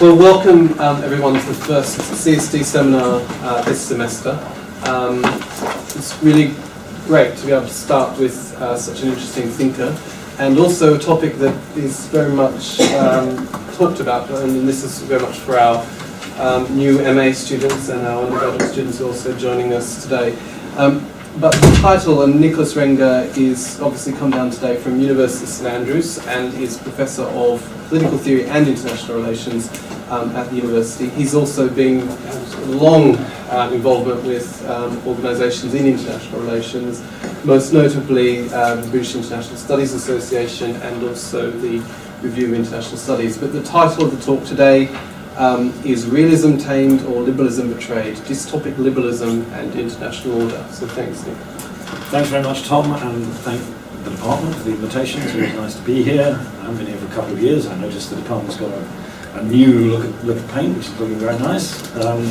Well, welcome everyone to the first CSD seminar this semester. It's really great to be able to start with such an interesting thinker, and also a topic that is very much talked about, and this is very much for our new MA students and our undergraduate students who are also joining us today. But the title, and Nicholas Rengger is obviously come down today from University of St Andrews and is Professor of Political Theory and International Relations at the university. He's also been long involvement with organisations in international relations, most notably the British International Studies Association and also the Review of International Studies. But the title of the talk today is Realism Tamed or Liberalism Betrayed? Dystopic Liberalism and International Order. So thanks, Nick. Thanks very much, Tom, and thank the department for the invitation. It's really nice to be here. I haven't been here for a couple of years. I noticed the department's got a new look at paint, which is looking very nice. I'm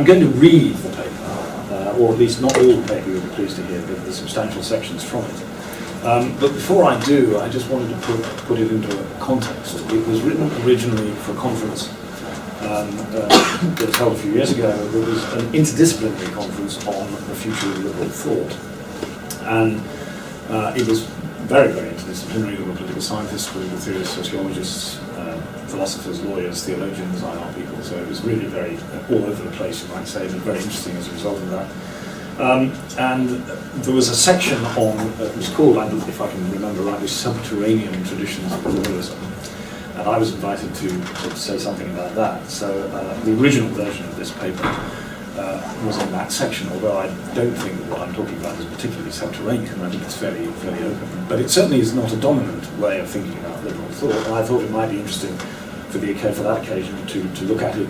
going to read the paper, or at least not all the paper, you'll be pleased to hear, but the substantial sections from it. But before I do, I just wanted to put it into a context. It was written originally for a conference that was held a few years ago. It was an interdisciplinary conference on the future of liberal thought. And it was very, very interdisciplinary. There were political scientists, political theorists, sociologists, philosophers, lawyers, theologians, IR people. So it was really very all over the place, you might say, but very interesting as a result of that. And there was a section on, it was called, if I can remember rightly, Subterranean Traditions of Liberalism. And I was invited to say something about that. So the original version of this paper was in that section, although I don't think that what I'm talking about is particularly subterranean. I think it's fairly open. But it certainly is not a dominant way of thinking about liberal thought. And I thought it might be interesting for that occasion to look at it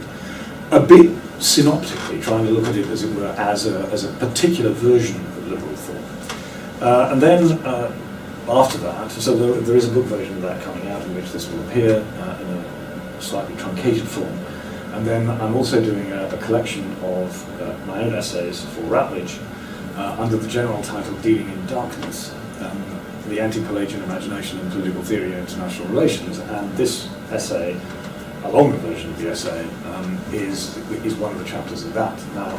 a bit synoptically, trying to look at it, as it were, as a particular version of liberal thought. And then after that, so there is a book version of that coming out in which this will appear in a slightly truncated form. And then I'm also doing a collection of my own essays for Routledge under the general title Dealing in Darkness, the Anti-Pelagian Imagination in Political Theory and International Relations. And this essay, a longer version of the essay, is one of the chapters of that. Now,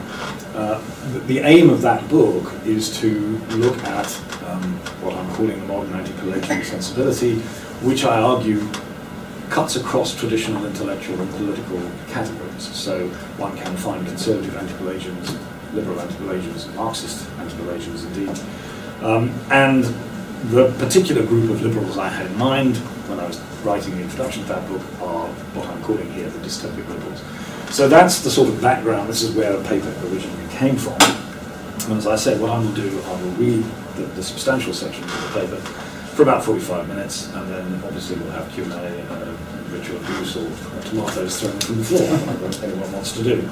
the aim of that book is to look at what I'm calling the modern anti-Pelagian sensibility, which I argue cuts across traditional intellectual and political categories. So one can find conservative anti-Pelagians, liberal anti-Pelagians, Marxist anti-Pelagians indeed. And the particular group of liberals I had in mind when I was writing the introduction to that book are what I'm calling here the dystopic liberals. So that's the sort of background. This is where the paper originally came from. And as I said, what I will do, I will read the substantial sections of the paper for about 45 minutes, and then obviously we'll have Q&A and ritual abuse or tomatoes thrown from the floor, like anyone wants to do.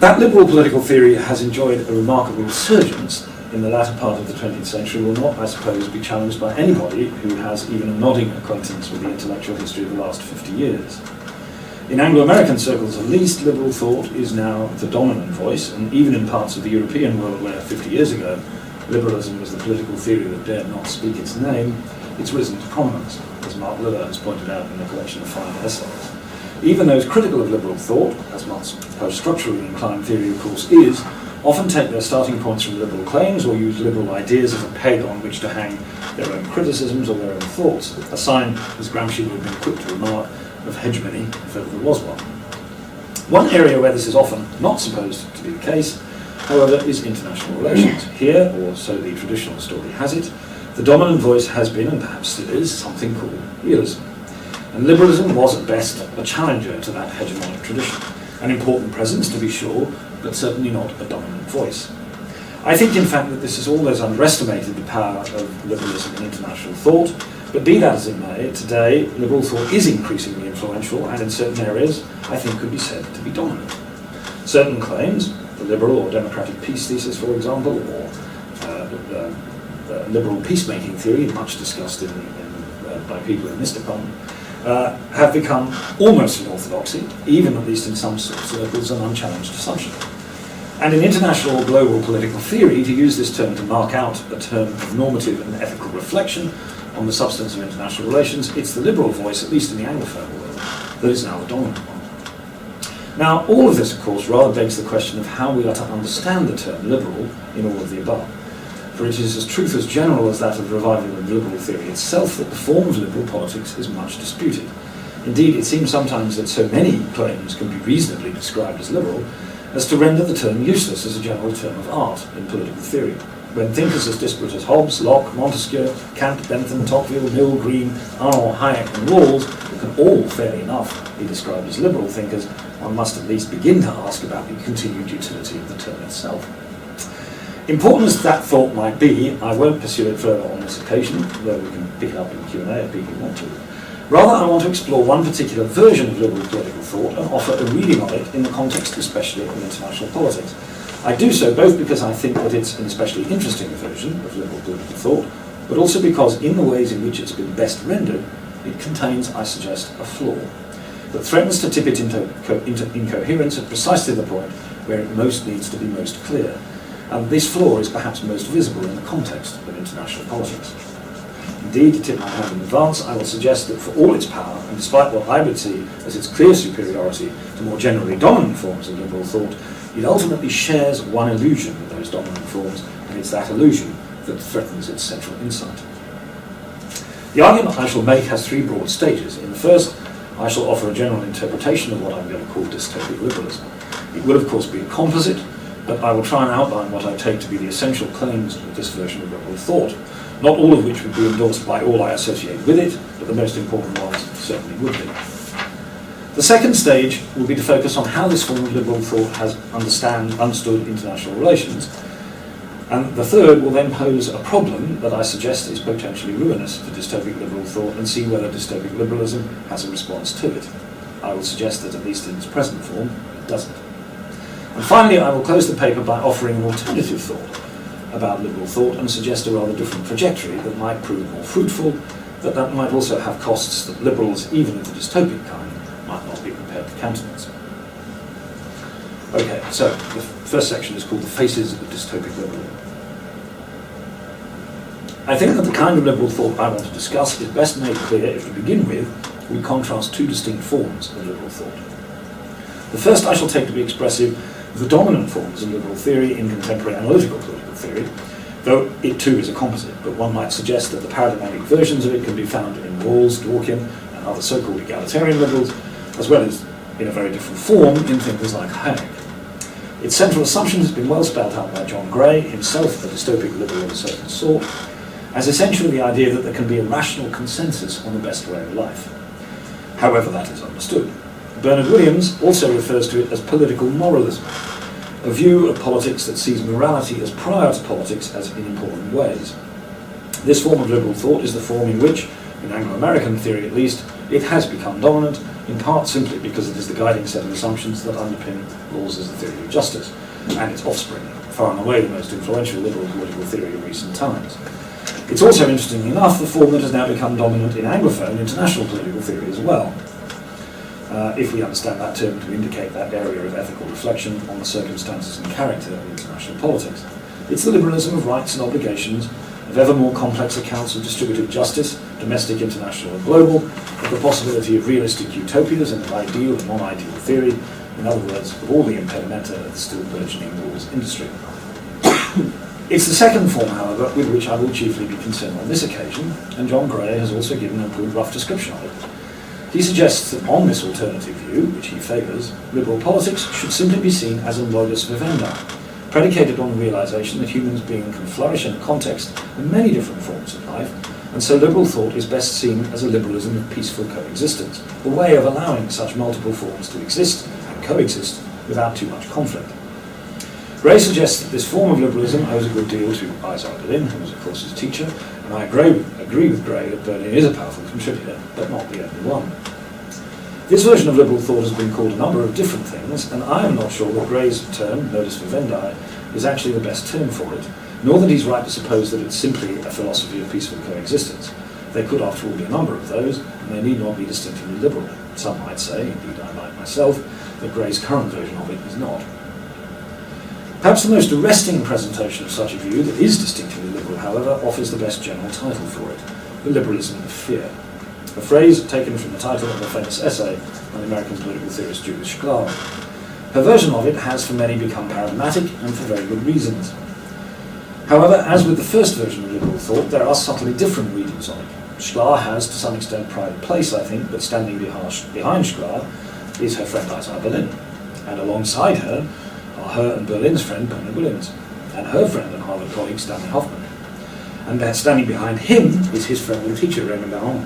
That liberal political theory has enjoyed a remarkable resurgence in the latter part of the 20th century will not, I suppose, be challenged by anybody who has even a nodding acquaintance with the intellectual history of the last 50 years. In Anglo-American circles, at least, liberal thought is now the dominant voice, and even in parts of the European world where 50 years ago liberalism was the political theory that dared not speak its name, it's risen to prominence, as Mark Liller has pointed out in a collection of fine essays. Even those critical of liberal thought, as much post-structurally inclined theory of course is, often take their starting points from liberal claims or use liberal ideas as a peg on which to hang their own criticisms or their own thoughts, a sign, as Gramsci would have been quick to remark, of hegemony, if ever there was one. One area where this is often not supposed to be the case, however, is international relations. Here, or so the traditional story has it, the dominant voice has been, and perhaps still is, something called realism. And liberalism was at best a challenger to that hegemonic tradition, an important presence to be sure, but certainly not a dominant voice. I think, in fact, that this has always underestimated the power of liberalism in international thought, but be that as it may, today liberal thought is increasingly influential and in certain areas, I think, could be said to be dominant. Certain claims, the liberal or democratic peace thesis, for example, or liberal peacemaking theory, much discussed by people in this department, have become almost an orthodoxy, even at least in some circles, an unchallenged assumption. And in international or global political theory, to use this term to mark out a term of normative and ethical reflection, on the substance of international relations, it's the liberal voice, at least in the Anglophone world, that is now the dominant one. Now, all of this, of course, rather begs the question of how we are to understand the term liberal in all of the above. For it is as truth as general as that of revival and liberal theory itself that the form of liberal politics is much disputed. Indeed, it seems sometimes that so many claims can be reasonably described as liberal as to render the term useless as a general term of art in political theory. When thinkers as disparate as Hobbes, Locke, Montesquieu, Kant, Bentham, Tocqueville, Mill, Green, Arnold, Hayek and Rawls, who can all, fairly enough, be described as liberal thinkers, one must at least begin to ask about the continued utility of the term itself. Important as that thought might be, I won't pursue it further on this occasion, though we can pick it up in Q&A if people want to. Rather, I want to explore one particular version of liberal political thought and offer a reading of it in the context especially of international politics. I do so both because I think that it's an especially interesting version of liberal political thought, but also because in the ways in which it's been best rendered, it contains, I suggest, a flaw that threatens to tip it into incoherence at precisely the point where it most needs to be most clear. And this flaw is perhaps most visible in the context of international politics. Indeed, to tip my hand in advance, I will suggest that for all its power, and despite what I would see as its clear superiority to more generally dominant forms of liberal thought, it ultimately shares one illusion with those dominant forms, and it's that illusion that threatens its central insight. The argument I shall make has three broad stages. In the first, I shall offer a general interpretation of what I'm going to call dystopic liberalism. It will, of course, be a composite, but I will try and outline what I take to be the essential claims of this version of liberal thought, not all of which would be endorsed by all I associate with it, but the most important ones certainly would be. The second stage will be to focus on how this form of liberal thought has understood international relations, and the third will then pose a problem that I suggest is potentially ruinous for dystopic liberal thought and see whether dystopic liberalism has a response to it. I will suggest that at least in its present form, it doesn't. And finally, I will close the paper by offering an alternative thought about liberal thought and suggest a rather different trajectory that might prove more fruitful, that might also have costs that liberals, even of the dystopic kind, might not be prepared to countenance. Okay, so the first section is called The Faces of Dystopic Liberalism. I think that the kind of liberal thought I want to discuss is best made clear if, to begin with, we contrast two distinct forms of liberal thought. The first I shall take to be expressive of the dominant forms of liberal theory in contemporary analytical political theory, though it too is a composite, but one might suggest that the paradigmatic versions of it can be found in Rawls, Dworkin, and other so-called egalitarian liberals, as well as in a very different form in thinkers like Hayek. Its central assumption has been well spelled out by John Gray, himself a dystopic liberal of a certain sort, as essentially the idea that there can be a rational consensus on the best way of life, however that is understood. Bernard Williams also refers to it as political moralism, a view of politics that sees morality as prior to politics as in important ways. This form of liberal thought is the form in which, in Anglo-American theory at least, it has become dominant, in part simply because it is the guiding set of assumptions that underpin Rawls' The Theory of Justice, and its offspring, far and away the most influential liberal political theory of recent times. It's also, interestingly enough, the form that has now become dominant in Anglophone international political theory as well, if we understand that term to indicate that area of ethical reflection on the circumstances and character of international politics. It's the liberalism of rights and obligations, of ever more complex accounts of distributed justice, domestic, international and global, of the possibility of realistic utopias and of ideal and non-ideal theory, in other words, of all the impedimenta of the still burgeoning rules industry. It's the second form, however, with which I will chiefly be concerned on this occasion, and John Gray has also given a good rough description of it. He suggests that on this alternative view, which he favours, liberal politics should simply be seen as a modus vivendi, predicated on the realisation that human beings can flourish in the context of many different forms of life, and so liberal thought is best seen as a liberalism of peaceful coexistence, a way of allowing such multiple forms to exist and coexist without too much conflict. Gray suggests that this form of liberalism owes a good deal to Isaac Berlin, who was of course his teacher, and I agree with Gray that Berlin is a powerful contributor, but not the only one. This version of liberal thought has been called a number of different things, and I am not sure that Gray's term, modus vivendi, is actually the best term for it, nor that he's right to suppose that it's simply a philosophy of peaceful coexistence. There could, after all, be a number of those, and they need not be distinctively liberal. Some might say, indeed I might myself, that Gray's current version of it is not. Perhaps the most arresting presentation of such a view that is distinctively liberal, however, offers the best general title for it, the liberalism of fear, a phrase taken from the title of a famous essay by the American political theorist Judith Shklar. Her version of it has for many become paradigmatic, and for very good reasons. However, as with the first version of liberal thought, there are subtly different readings on it. Shklar has, to some extent, pride of place, I think, but standing behind Shklar is her friend Isaiah Berlin, and alongside her are her and Berlin's friend Bernard Williams, and her friend and Harvard colleague Stanley Hoffman. And then standing behind him is his friend and teacher Rengger.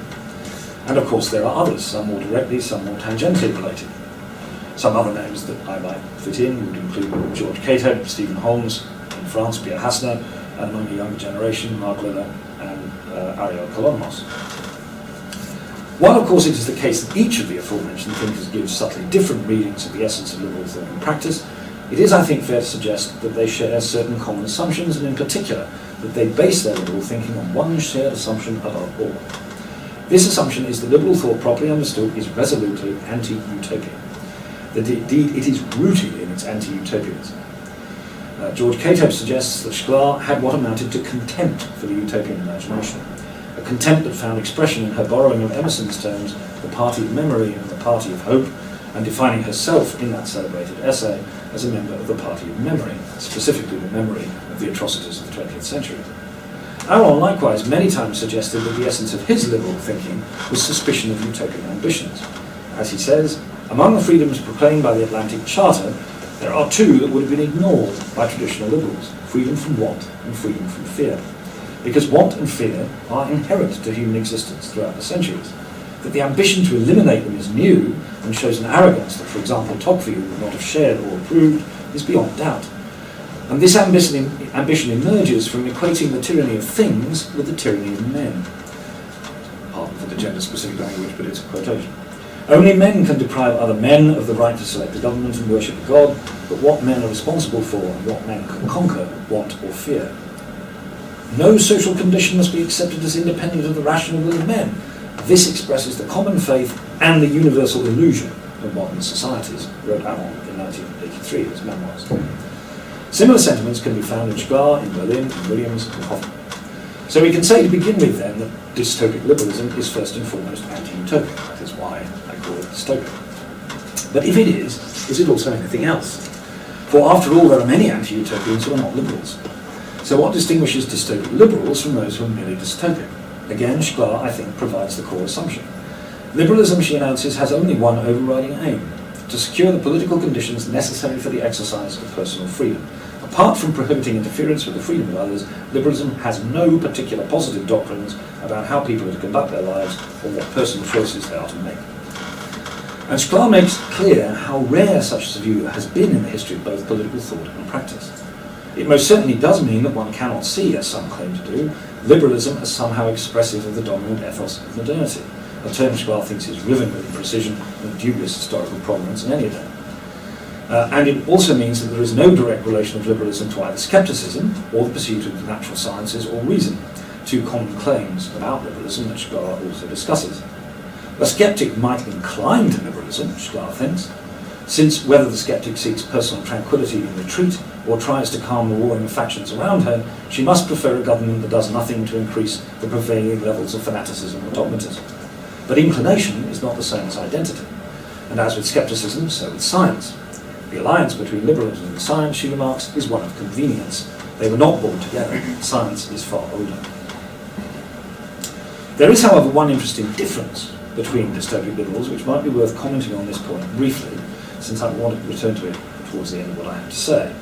And of course there are others, some more directly, some more tangentially related. Some other names that I might fit in would include George Cato, Stephen Holmes, in France Pierre Hassner, and among the younger generation Mark Liller and Ariel Kolomos. While of course it is the case that each of the aforementioned thinkers gives subtly different readings of the essence of liberal thought and practice, it is, I think, fair to suggest that they share certain common assumptions, and in particular that they base their liberal thinking on one shared assumption above all. This assumption is that liberal thought, properly understood, is resolutely anti-utopian, that indeed it is rooted in its anti-utopianism. George Cato suggests that Shklar had what amounted to contempt for the utopian imagination, a contempt that found expression in her borrowing of Emerson's terms, the party of memory and the party of hope, and defining herself in that celebrated essay as a member of the party of memory, specifically the memory of the atrocities of the 20th century. Aron likewise many times suggested that the essence of his liberal thinking was suspicion of utopian ambitions. As he says, among the freedoms proclaimed by the Atlantic Charter, there are two that would have been ignored by traditional liberals: freedom from want and freedom from fear. Because want and fear are inherent to human existence throughout the centuries. That the ambition to eliminate them is new and shows an arrogance that, for example, Tocqueville would not have shared or approved is beyond doubt. And this ambition emerges from equating the tyranny of things with the tyranny of men. Pardon for the gender-specific language, but it's a quotation. Only men can deprive other men of the right to select a government and worship a god, but what men are responsible for and what men can conquer, want or fear. No social condition must be accepted as independent of the rational will of men. This expresses the common faith and the universal illusion of modern societies, wrote Aron in 1983 in his memoirs. Similar sentiments can be found in Shklar, in Berlin, in Williams, and Hoffman. So we can say to begin with then that dystopic liberalism is first and foremost anti-utopian. That is why I call it dystopic. But if it is it also anything else? For after all, there are many anti-utopians who are not liberals. So what distinguishes dystopic liberals from those who are merely dystopic? Again, Shklar, I think, provides the core assumption. Liberalism, she announces, has only one overriding aim: to secure the political conditions necessary for the exercise of personal freedom. Apart from prohibiting interference with the freedom of others, liberalism has no particular positive doctrines about how people are to conduct their lives or what personal choices they are to make. And Shklar makes clear how rare such a view has been in the history of both political thought and practice. It most certainly does mean that one cannot see, as some claim to do, liberalism as somehow expressive of the dominant ethos of modernity, a term Shklar thinks is riven with imprecision and dubious historical provenance in any event. And it also means that there is no direct relation of liberalism to either scepticism or the pursuit of the natural sciences or reason, two common claims about liberalism that Shklar also discusses. A skeptic might incline to liberalism, Shklar thinks, since whether the skeptic seeks personal tranquility in retreat or tries to calm the warring factions around her, she must prefer a government that does nothing to increase the prevailing levels of fanaticism or dogmatism. But inclination is not the same as identity. And as with skepticism, so with science. The alliance between liberalism and science, she remarks, is one of convenience. They were not born together. Science is far older. There is, however, one interesting difference between dystopic liberals, which might be worth commenting on this point briefly, since I want to return to it towards the end of what I have to say.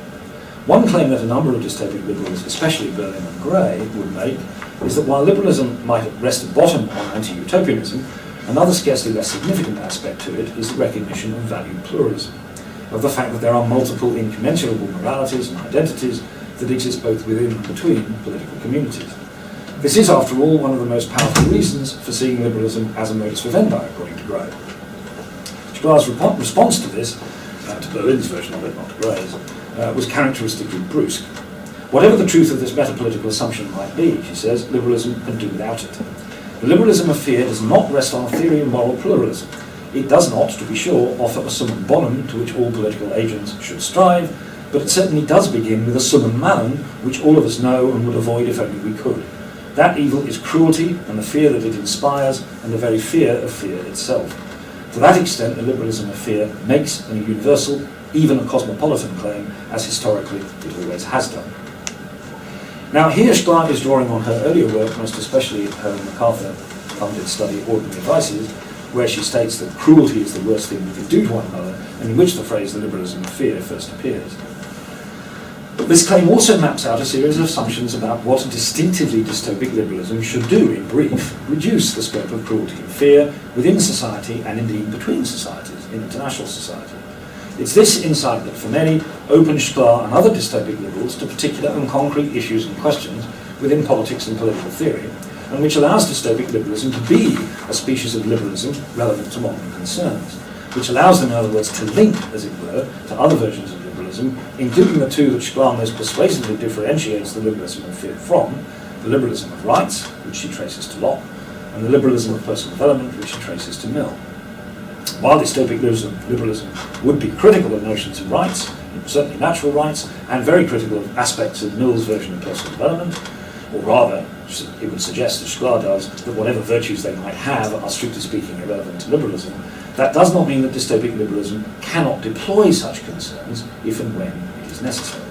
One claim that a number of dystopic liberals, especially Berlin and Gray, would make is that while liberalism might rest at bottom on anti-utopianism, another scarcely less significant aspect to it is the recognition of valued pluralism, of the fact that there are multiple incommensurable moralities and identities that exist both within and between political communities. This is, after all, one of the most powerful reasons for seeing liberalism as a modus vivendi, according to Gray. Shklar's response to this, to Berlin's version of it, not to Gray's, was characteristically brusque. Whatever the truth of this metapolitical assumption might be, she says, liberalism can do without it. The liberalism of fear does not rest on a theory of moral pluralism. It does not, to be sure, offer a summum bonum to which all political agents should strive, but it certainly does begin with a summum malum which all of us know and would avoid if only we could. That evil is cruelty and the fear that it inspires and the very fear of fear itself. To that extent, the liberalism of fear makes a universal, even a cosmopolitan claim, as historically it always has done. Now here Sklar is drawing on her earlier work, most especially her MacArthur-funded study Ordinary Vices, where she states that cruelty is the worst thing we can do to one another, and in which the phrase the liberalism of fear first appears. But this claim also maps out a series of assumptions about what a distinctively dystopic liberalism should do, in brief, reduce the scope of cruelty and fear within society and indeed between societies, in international society. It's this insight that for many opens Sklar and other dystopic liberals to particular and concrete issues and questions within politics and political theory, and which allows dystopic liberalism to be a species of liberalism relevant to modern concerns, which allows them, in other words, to link, as it were, to other versions of liberalism, including the two that Sklar most persuasively differentiates the liberalism of fear from, the liberalism of rights, which she traces to Locke, and the liberalism of personal development, which she traces to Mill. While dystopic liberalism would be critical of notions of rights, certainly natural rights, and very critical of aspects of Mill's version of personal development, or rather, it would suggest, as Sklar does, that whatever virtues they might have are strictly speaking irrelevant to liberalism, that does not mean that dystopic liberalism cannot deploy such concerns if and when it is necessary.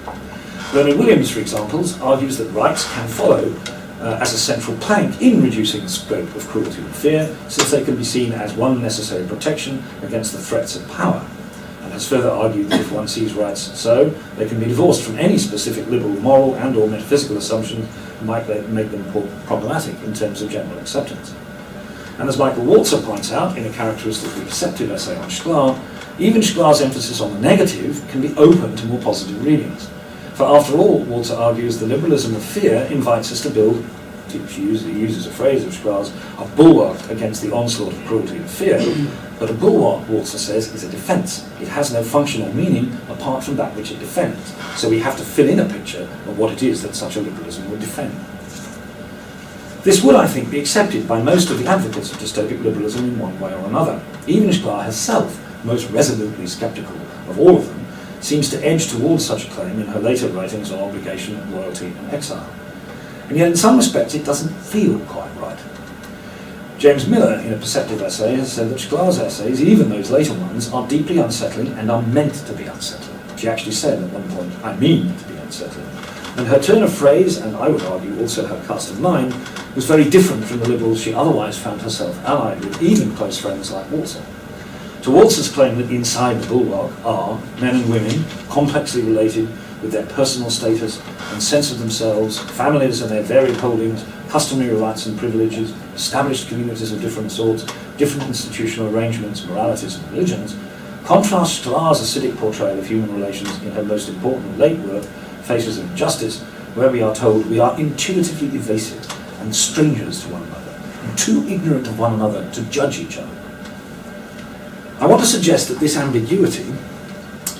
Bernard Williams, for example, argues that rights can follow as a central plank in reducing the scope of cruelty and fear, since they can be seen as one necessary protection against the threats of power, and has further argued that if one sees rights so, they can be divorced from any specific liberal, moral and or metaphysical assumptions that might make them problematic in terms of general acceptance. And as Michael Walzer points out in a characteristically perceptive essay on Sklar, even Sklar's emphasis on the negative can be open to more positive readings. For after all, Walzer argues, the liberalism of fear invites us to build, he uses a phrase of Sklar's, a bulwark against the onslaught of cruelty and fear, but a bulwark, Walzer says, is a defence. It has no function or meaning apart from that which it defends, so we have to fill in a picture of what it is that such a liberalism would defend. This would, I think, be accepted by most of the advocates of dystopic liberalism in one way or another. Even Sklar herself, most resolutely sceptical of all of them, seems to edge towards such a claim in her later writings on obligation, loyalty and exile. And yet in some respects it doesn't feel quite right. James Miller, in a perceptive essay, has said that Sklar's essays, even those later ones, are deeply unsettling and are meant to be unsettling. She actually said at one point, I mean to be unsettling. And her turn of phrase, and I would argue also her cast of mind, was very different from the liberals she otherwise found herself allied with, even close friends like Walzer. To Walzer's claim that inside the bulwark are men and women, complexly related with their personal status and sense of themselves, families and their varied holdings, customary rights and privileges, established communities of different sorts, different institutional arrangements, moralities and religions, contrast Sklar's acidic portrayal of human relations in her most important late work, Faces of Injustice, where we are told we are intuitively evasive and strangers to one another, and too ignorant of one another to judge each other. I want to suggest that this ambiguity,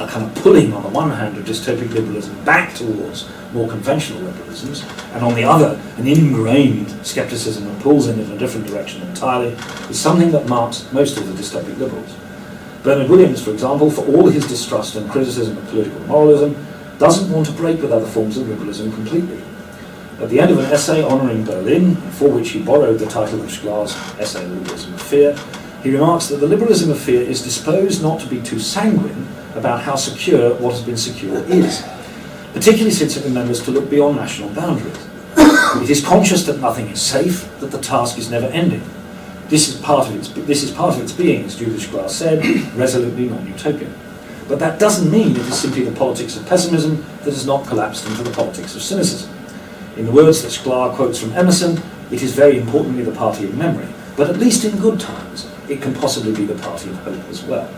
a kind of pulling on the one hand of dystopic liberalism back towards more conventional liberalisms, and on the other an ingrained scepticism that pulls in a different direction entirely, is something that marks most of the dystopic liberals. Bernard Williams, for example, for all his distrust and criticism of political moralism, doesn't want to break with other forms of liberalism completely. At the end of an essay honouring Berlin, for which he borrowed the title of Sklar's essay Liberalism of Fear, he remarks that the liberalism of fear is disposed not to be too sanguine about how secure what has been secure is, particularly since it remembers to look beyond national boundaries. It is conscious that nothing is safe, that the task is never ending. This is part of its being, as Judith Sklar said, resolutely non-utopian. But that doesn't mean it is simply the politics of pessimism that has not collapsed into the politics of cynicism. In the words that Sklar quotes from Emerson, it is very importantly the party of memory, but at least in good times, it can possibly be the party of hope as well.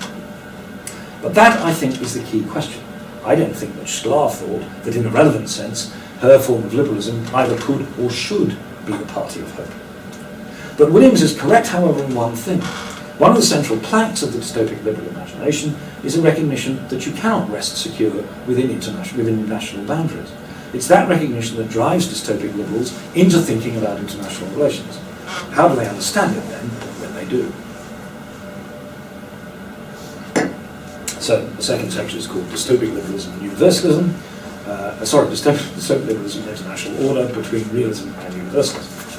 But that, I think, is the key question. I don't think that Sklar thought that in a relevant sense, her form of liberalism either could or should be the party of hope. But Williams is correct, however, in one thing. One of the central planks of the dystopic liberal imagination is a recognition that you cannot rest secure within national boundaries. It's that recognition that drives dystopic liberals into thinking about international relations. How do they understand it then, when they do? So the second section is called Dystopic Liberalism and Universalism. Dystopic Liberalism and International Order between Realism and Universalism.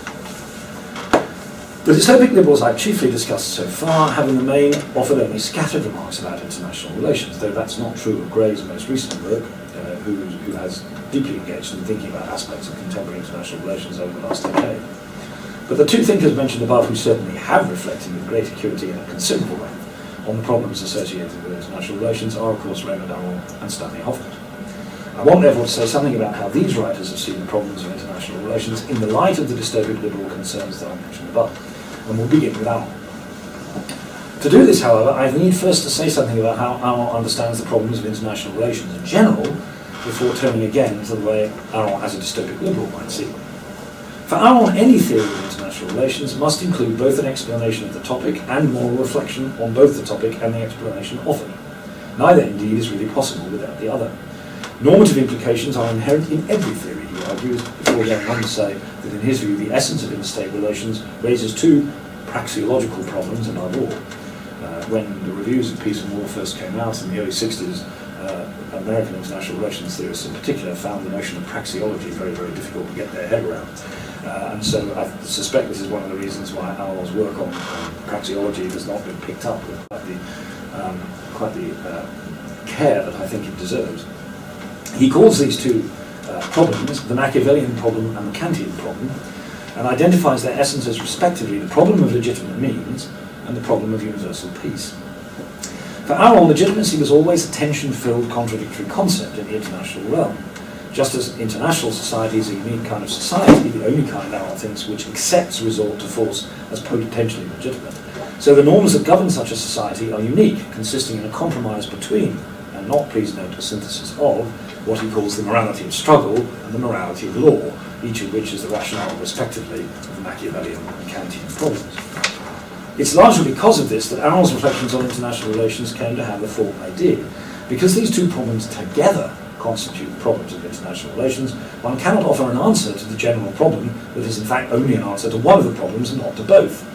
The dystopic liberals I've chiefly discussed so far have in the main offered only scattered remarks about international relations, though that's not true of Gray's most recent work, who has deeply engaged in thinking about aspects of contemporary international relations over the last decade. But the two thinkers mentioned above who certainly have reflected with great acuity and at considerable length on the problems associated with international relations are, of course, Rengger and Stanley Hoffert. I want therefore to say something about how these writers have seen the problems of international relations in the light of the dystopic liberal concerns that I mentioned above. And we'll begin with Aron. To do this, however, I need first to say something about how Aron understands the problems of international relations in general, before turning again to the way Aron as a dystopic liberal might see them. For Aron, any theory of international relations must include both an explanation of the topic and moral reflection on both the topic and the explanation of it. Neither, indeed, is really possible without the other. Normative implications are inherent in every theory, he argues, before going on to say that in his view the essence of interstate relations raises two praxeological problems and are all. When the reviews of Peace and War first came out in the early 60s, American international relations theorists in particular found the notion of praxeology very, very difficult to get their head around. And so I suspect this is one of the reasons why Aron's work on praxeology has not been picked up with quite the care that I think it deserves. He calls these two problems the Machiavellian problem and the Kantian problem, and identifies their essences respectively the problem of legitimate means and the problem of universal peace. For Aron, legitimacy was always a tension-filled contradictory concept in the international realm. Just as international society is a unique kind of society, the only kind Aron thinks which accepts resort to force as potentially legitimate, so the norms that govern such a society are unique, consisting in a compromise between, and not, please note, a synthesis of, what he calls the morality of struggle and the morality of law, each of which is the rationale, respectively, of the Machiavellian and Kantian problems. It's largely because of this that Aron's reflections on international relations came to have the form they did. Because these two problems together constitute the problems of international relations, one cannot offer an answer to the general problem that is in fact only an answer to one of the problems and not to both.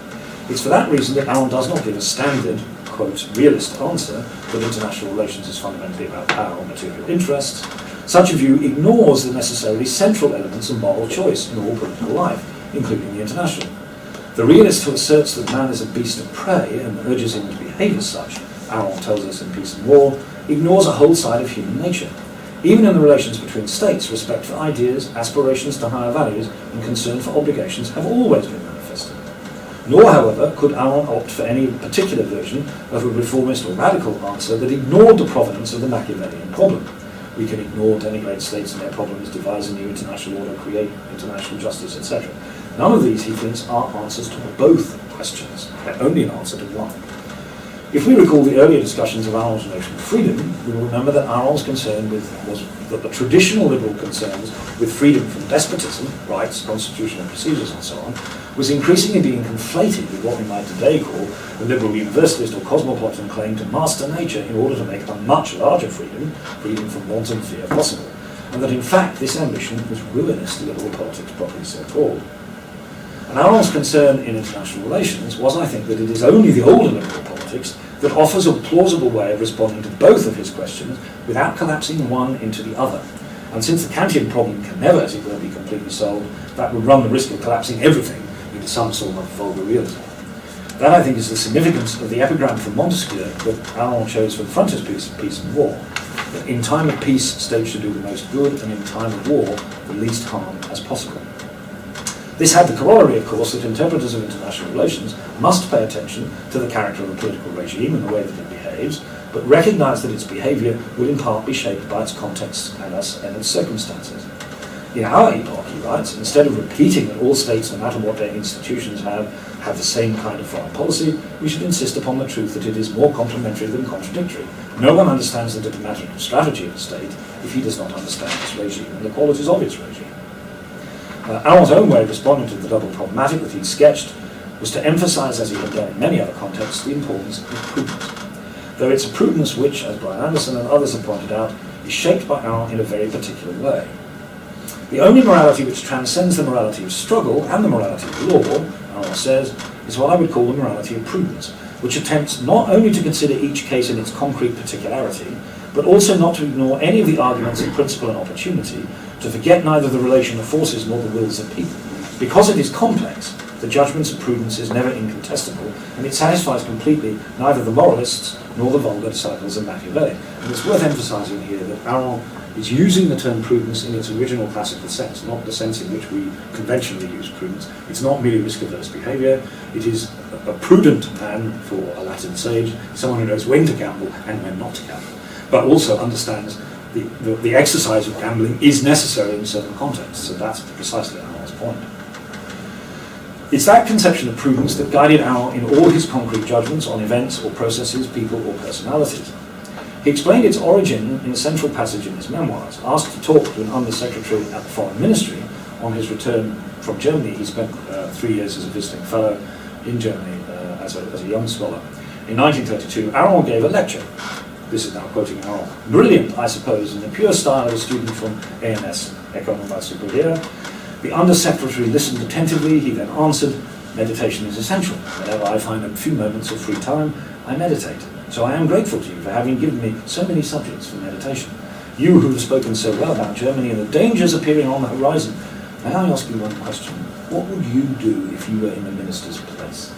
It's for that reason that Aron does not give a standard, quote, realist answer that international relations is fundamentally about power or material interests. Such a view ignores the necessarily central elements of moral choice in all political life, including the international. The realist who asserts that man is a beast of prey and urges him to behave as such, Aron tells us in Peace and War, ignores a whole side of human nature. Even in the relations between states, respect for ideas, aspirations to higher values, and concern for obligations have always been manifested. Nor, however, could Aron opt for any particular version of a reformist or radical answer that ignored the provenance of the Machiavellian problem. We can ignore, denigrate states and their problems, devise a new international order, create international justice, etc. None of these, he thinks, are answers to both questions. They're only an answer to one. If we recall the earlier discussions of Aron's notion of freedom, we will remember that Aron's concern was that the traditional liberal concerns with freedom from despotism, rights, constitutional procedures and so on, was increasingly being conflated with what we might today call the liberal universalist or cosmopolitan claim to master nature in order to make a much larger freedom from wanton fear possible, and that in fact this ambition was ruinous to liberal politics properly so called. And Aron's concern in international relations was, I think, that it is only the older liberal politics that offers a plausible way of responding to both of his questions without collapsing one into the other. And since the Kantian problem can never, as it were, be completely solved, that would run the risk of collapsing everything into some sort of vulgar realism. That, I think, is the significance of the epigram from Montesquieu that Aron chose for the frontispiece of Peace and War, that in time of peace, states should do the most good, and in time of war, the least harm as possible. This had the corollary, of course, that interpreters of international relations must pay attention to the character of a political regime and the way that it behaves, but recognise that its behaviour will in part be shaped by its context and its circumstances. In our epoch, he writes, instead of repeating that all states, no matter what their institutions have the same kind of foreign policy, we should insist upon the truth that it is more complementary than contradictory. No one understands the diplomatic strategy of a state if he does not understand its regime and the qualities of its regime. Aron's own way of responding to the double problematic that he'd sketched was to emphasise, as he had done in many other contexts, the importance of prudence. Though it's a prudence which, as Brian Anderson and others have pointed out, is shaped by Aron in a very particular way. The only morality which transcends the morality of struggle and the morality of law, Aron says, is what I would call the morality of prudence, which attempts not only to consider each case in its concrete particularity, but also not to ignore any of the arguments of principle and opportunity, to forget neither the relation of forces nor the wills of people. Because it is complex, the judgments of prudence is never incontestable, and it satisfies completely neither the moralists nor the vulgar disciples of Machiavelli. And it's worth emphasising here that Aron is using the term prudence in its original classical sense, not the sense in which we conventionally use prudence. It's not merely risk-averse behaviour, it is a prudent man, for a Latin sage, someone who knows when to gamble and when not to gamble, but also understands the exercise of gambling is necessary in certain contexts, so that's precisely Aron's point. It's that conception of prudence that guided Aron in all his concrete judgments on events or processes, people or personalities. He explained its origin in a central passage in his memoirs. Asked to talk to an under-secretary at the Foreign Ministry on his return from Germany, he spent 3 years as a visiting fellow in Germany as a young scholar. In 1932, Aron gave a lecture. This is now quoting Aron. Brilliant, I suppose, in the pure style of a student from ANS, Economie Supérieure. The under-secretary listened attentively. He then answered, meditation is essential. Whenever I find a few moments of free time, I meditate. So I am grateful to you for having given me so many subjects for meditation. You who have spoken so well about Germany and the dangers appearing on the horizon, may I ask you one question? What would you do if you were in the minister's place?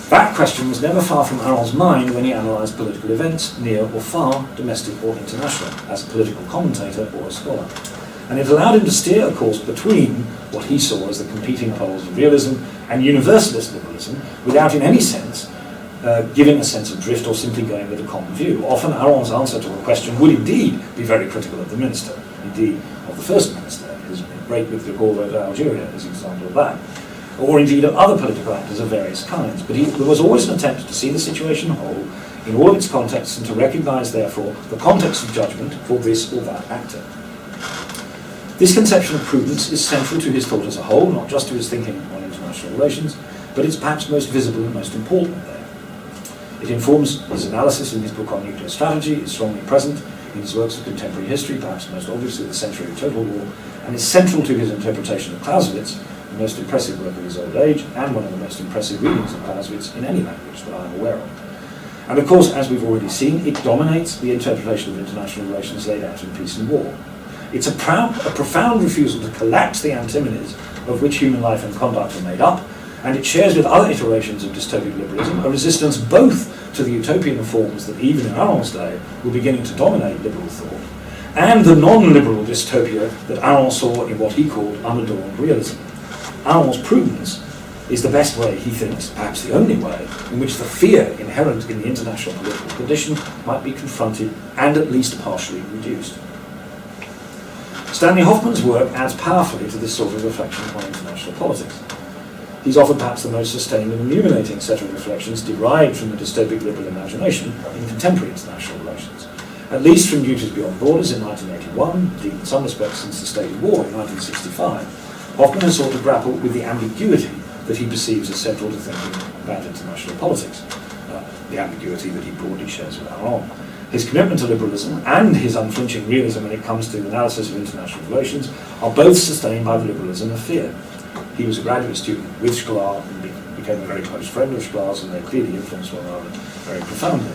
That question was never far from Aron's mind when he analysed political events, near or far, domestic or international, as a political commentator or a scholar. And it allowed him to steer a course between what he saw as the competing poles of realism and universalist liberalism, without in any sense giving a sense of drift or simply going with a common view. Often Aron's answer to a question would indeed be very critical of the minister, indeed of the first minister. His break with the Recorder of Algeria is an example of that. Or indeed of other political actors of various kinds. But there was always an attempt to see the situation whole in all of its contexts and to recognise, therefore, the context of judgment for this or that actor. This conception of prudence is central to his thought as a whole, not just to his thinking on international relations, but it's perhaps most visible and most important there. It informs his analysis in his book on nuclear strategy, is strongly present in his works of contemporary history, perhaps most obviously The Century of Total War, and is central to his interpretation of Clausewitz, the most impressive work of his old age, and one of the most impressive readings of Clausewitz in any language that I am aware of. And of course, as we've already seen, it dominates the interpretation of international relations laid out in Peace and War. It's a profound refusal to collapse the antinomies of which human life and conduct are made up, and it shares with other iterations of dystopic liberalism a resistance both to the utopian forms that even in Aron's day were beginning to dominate liberal thought, and the non-liberal dystopia that Aron saw in what he called unadorned realism. Aron's prudence is the best way, he thinks, perhaps the only way, in which the fear inherent in the international political condition might be confronted and at least partially reduced. Stanley Hoffmann's work adds powerfully to this sort of reflection on international politics. He's offered perhaps the most sustained and illuminating set of reflections derived from the dystopic liberal imagination in contemporary international relations. At least from Duties Beyond Borders in 1981, indeed in some respects since the State of War in 1965, Hoffmann has sought to grapple with the ambiguity that he perceives as central to thinking about international politics, the ambiguity that he broadly shares with Aron. His commitment to liberalism and his unflinching realism when it comes to analysis of international relations are both sustained by the liberalism of fear. He was a graduate student with Sklar and became a very close friend of Sklar's, and they clearly influenced one another very profoundly.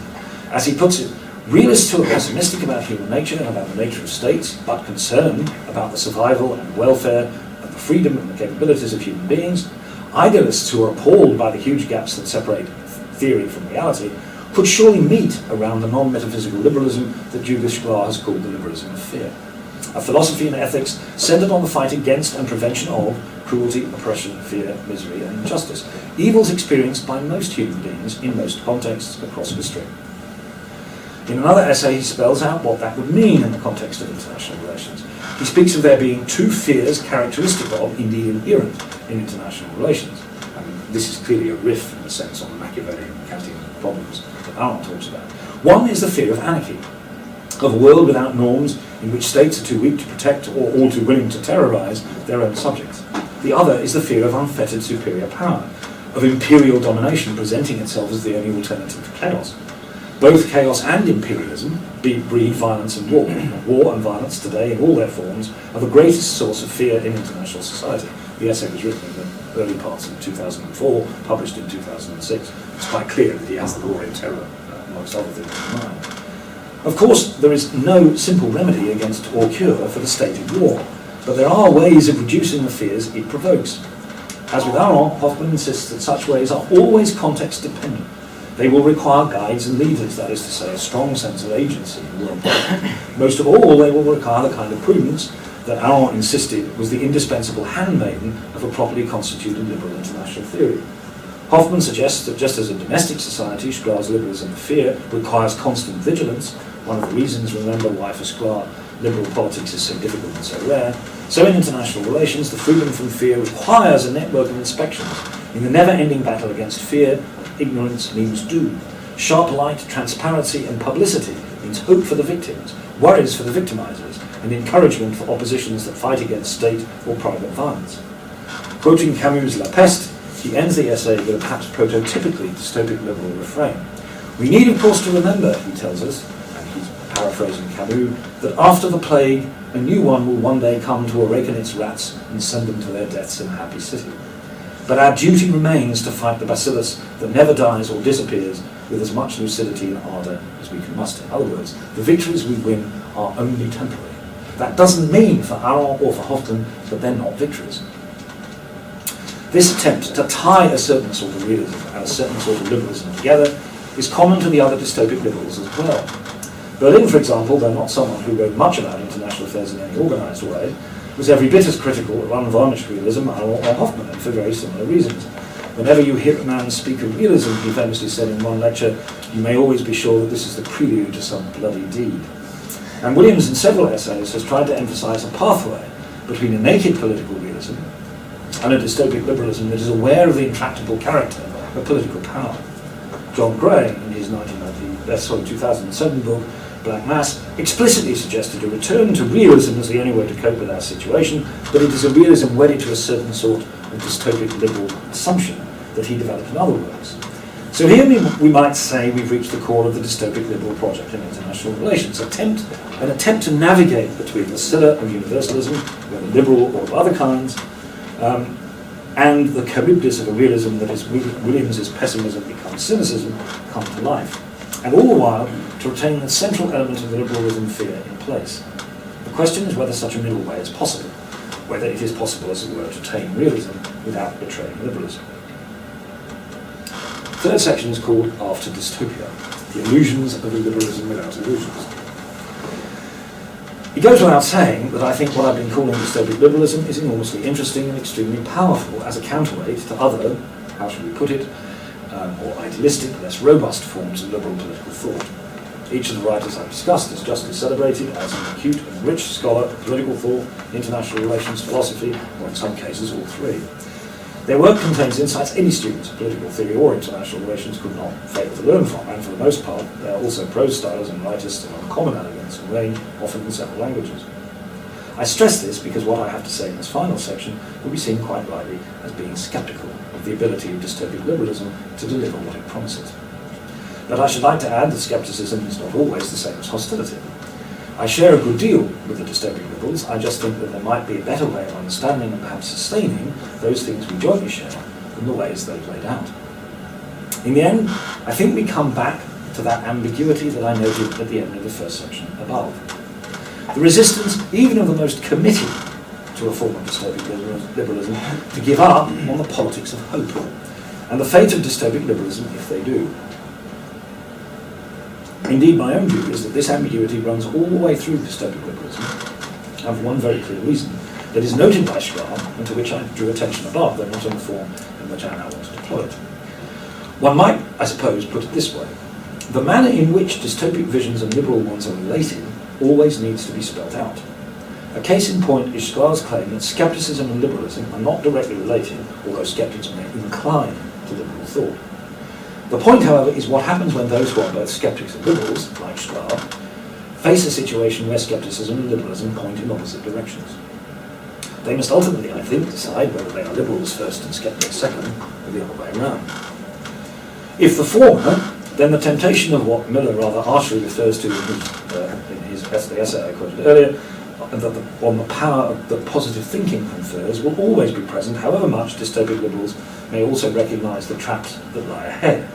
As he puts it, realists who are pessimistic about human nature and about the nature of states, but concerned about the survival and welfare and the freedom and the capabilities of human beings, idealists who are appalled by the huge gaps that separate theory from reality, could surely meet around the non-metaphysical liberalism that Judith Sklar has called the liberalism of fear. A philosophy and ethics centered on the fight against and prevention of cruelty, oppression, fear, misery, and injustice, evils experienced by most human beings in most contexts across history. In another essay, he spells out what that would mean in the context of international relations. He speaks of there being two fears characteristic of, indeed inherent, in international relations. I mean, this is clearly a riff, in a sense, on the Machiavellian and Kantian problems that Aron talks about. One is the fear of anarchy, of a world without norms in which states are too weak to protect or all too willing to terrorize their own subjects. The other is the fear of unfettered superior power, of imperial domination presenting itself as the only alternative to chaos. Both chaos and imperialism breed violence and war. War and violence today, in all their forms, are the greatest source of fear in international society. The essay was written in the early parts of 2004, published in 2006. It's quite clear that he has the war in terror, amongst other things, in mind. Of course, there is no simple remedy against or cure for the state of war, but there are ways of reducing the fears it provokes. As with Aron, Hoffman insists that such ways are always context dependent. They will require guides and leaders, that is to say, a strong sense of agency in the world. Most of all, they will require the kind of prudence that Aron insisted was the indispensable handmaiden of a properly constituted liberal international theory. Hoffman suggests that just as in domestic society, Sklar's liberalism of fear requires constant vigilance, one of the reasons, remember, why for Sklar liberal politics is so difficult and so rare, so in international relations, the freedom from fear requires a network of inspections. In the never-ending battle against fear, ignorance means doom. Sharp light, transparency, and publicity means hope for the victims, worries for the victimizers, and encouragement for oppositions that fight against state or private violence. Quoting Camus' La Peste, he ends the essay with a perhaps prototypically dystopic liberal refrain. We need, of course, to remember, he tells us, and he's paraphrasing Camus, that after the plague, a new one will one day come to awaken its rats and send them to their deaths in a happy city. But our duty remains to fight the bacillus that never dies or disappears with as much lucidity and ardour as we can muster. In other words, the victories we win are only temporary. That doesn't mean for Aron or for Hoffman that they're not victories. This attempt to tie a certain sort of realism and a certain sort of liberalism together is common to the other dystopic liberals as well. Berlin, for example, though not someone who wrote much about international affairs in any organised way, was every bit as critical of unvarnished realism or Hoffman, and for very similar reasons. Whenever you hear a man speak of realism, he famously said in one lecture, you may always be sure that this is the prelude to some bloody deed. And Williams, in several essays, has tried to emphasise a pathway between a naked political realism and a dystopic liberalism that is aware of the intractable character of political power. John Gray, in his 2007 book, Black Mass, explicitly suggested a return to realism as the only way to cope with our situation, but it is a realism wedded to a certain sort of dystopic liberal assumption that he developed in other works. So here we might say we've reached the core of the dystopic liberal project in international relations, an attempt to navigate between the scylla of universalism, whether liberal or of other kinds, and the Charybdis of a realism that is Williams's pessimism becomes cynicism come to life, and all the while to retain the central element of the liberalism fear in place. The question is whether such a middle way is possible, whether it is possible, as it were, to tame realism without betraying liberalism. Third section is called After Dystopia, the illusions of a liberalism without illusions. It goes without saying that I think what I've been calling dystopic liberalism is enormously interesting and extremely powerful as a counterweight to other, how should we put it, more idealistic, less robust forms of liberal political thought. Each of the writers I've discussed is justly celebrated as an acute and rich scholar of political thought, international relations, philosophy, or in some cases all three. Their work contains insights any student of political theory or international relations could not fail to learn from, and for the most part, they are also prose stylers and writers of uncommon elegance and range, often in several languages. I stress this because what I have to say in this final section will be seen quite rightly as being sceptical of the ability of dystopic liberalism to deliver what it promises. But I should like to add that scepticism is not always the same as hostility. I share a good deal with the dystopic liberals. I just think that there might be a better way of understanding and perhaps sustaining those things we jointly share than the ways they've laid out. In the end, I think we come back to that ambiguity that I noted at the end of the first section above. The resistance, even of the most committed to a form of dystopic liberalism, to give up on the politics of hope, and the fate of dystopic liberalism if they do. Indeed, my own view is that this ambiguity runs all the way through dystopic liberalism, and for one very clear reason, that is noted by Sklar, and to which I drew attention above, though not in the form in which I now want to deploy it. One might, I suppose, put it this way. The manner in which dystopic visions and liberal ones are related always needs to be spelt out. A case in point is Sklar's claim that skepticism and liberalism are not directly related, although skeptics may incline to liberal thought. The point, however, is what happens when those who are both skeptics and liberals, like Sklar, face a situation where skepticism and liberalism point in opposite directions. They must ultimately, I think, decide whether they are liberals first and skeptics second, or the other way around. If the former, then the temptation of what Miller rather archly refers to in his essay I quoted earlier, on the power that positive thinking confers, will always be present, however much dystopic liberals may also recognise the traps that lie ahead.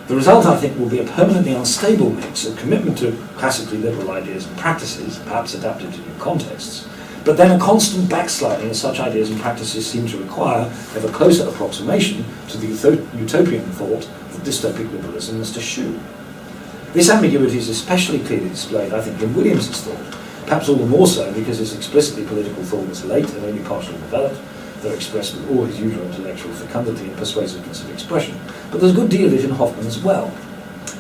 The result, I think, will be a permanently unstable mix of commitment to classically liberal ideas and practices, perhaps adapted to new contexts, But then a constant backsliding as such ideas and practices seem to require ever closer approximation to the utopian thought that dystopic liberalism must eschew. This ambiguity is especially clearly displayed, I think, in Williams's thought, perhaps all the more so because his explicitly political thought was late and only partially developed, though expressed with all his usual intellectual fecundity and persuasiveness of expression. But there's a good deal of it in Hoffman as well.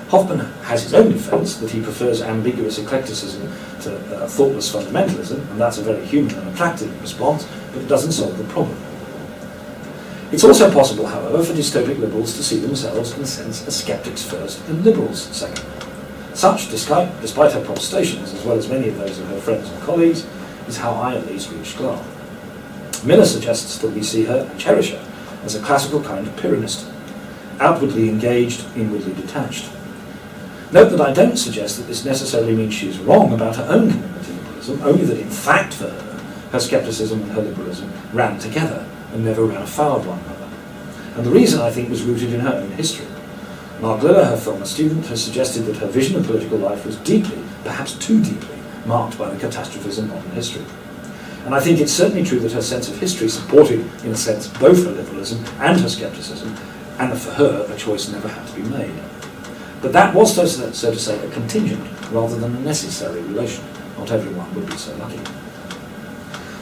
Hoffman has his own defence that he prefers ambiguous eclecticism to thoughtless fundamentalism, and that's a very human and attractive response, but it doesn't solve the problem. It's also possible, however, for dystopic liberals to see themselves, in a sense, as sceptics first and liberals second. Such, despite her protestations, as well as many of those of her friends and colleagues, is how I at least read Sklar. Miller suggests that we see her and cherish her as a classical kind of Pyrrhonist, outwardly engaged, inwardly detached. Note that I don't suggest that this necessarily means she is wrong about her own commitment to liberalism, only that in fact for her scepticism and her liberalism ran together and never ran afoul of one another. And the reason, I think, was rooted in her own history. Mark Liller, her former student, has suggested that her vision of political life was deeply, perhaps too deeply, marked by the catastrophism of modern history. And I think it's certainly true that her sense of history supported, in a sense, both her liberalism and her scepticism, and that for her a choice never had to be made. But that was, so to say, a contingent rather than a necessary relation. Not everyone would be so lucky.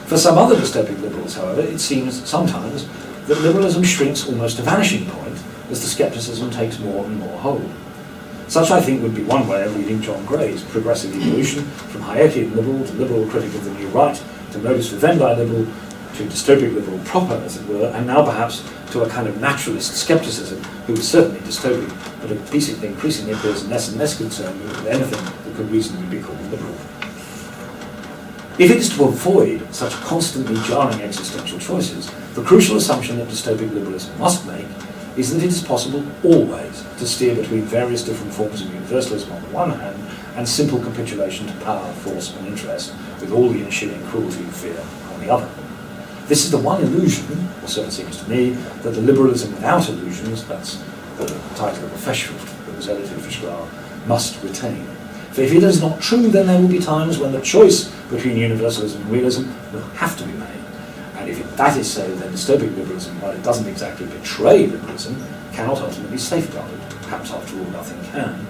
For some other dystopic liberals, however, it seems sometimes that liberalism shrinks almost to vanishing point as the scepticism takes more and more hold. Such, I think, would be one way of reading John Gray's progressive evolution from Hayekian liberal to liberal critic of the new right to modus vivendi liberal to dystopic liberal proper, as it were, and now perhaps to a kind of naturalist scepticism who was certainly dystopic, but increasingly appears less and less concerned with anything that could reasonably be called liberal. If it is to avoid such constantly jarring existential choices, the crucial assumption that dystopic liberalism must make is that it is possible always to steer between various different forms of universalism on the one hand and simple capitulation to power, force and interest with all the ensuing cruelty and fear on the other. This is the one illusion, or so it seems to me, that the liberalism without illusions, that's the title of the Feshfield that was edited for Sklar, must retain. For if it is not true, then there will be times when the choice between universalism and realism will have to be made. And if that is so, then dystopic liberalism, while it doesn't exactly betray liberalism, cannot ultimately safeguard it. Perhaps after all, nothing can.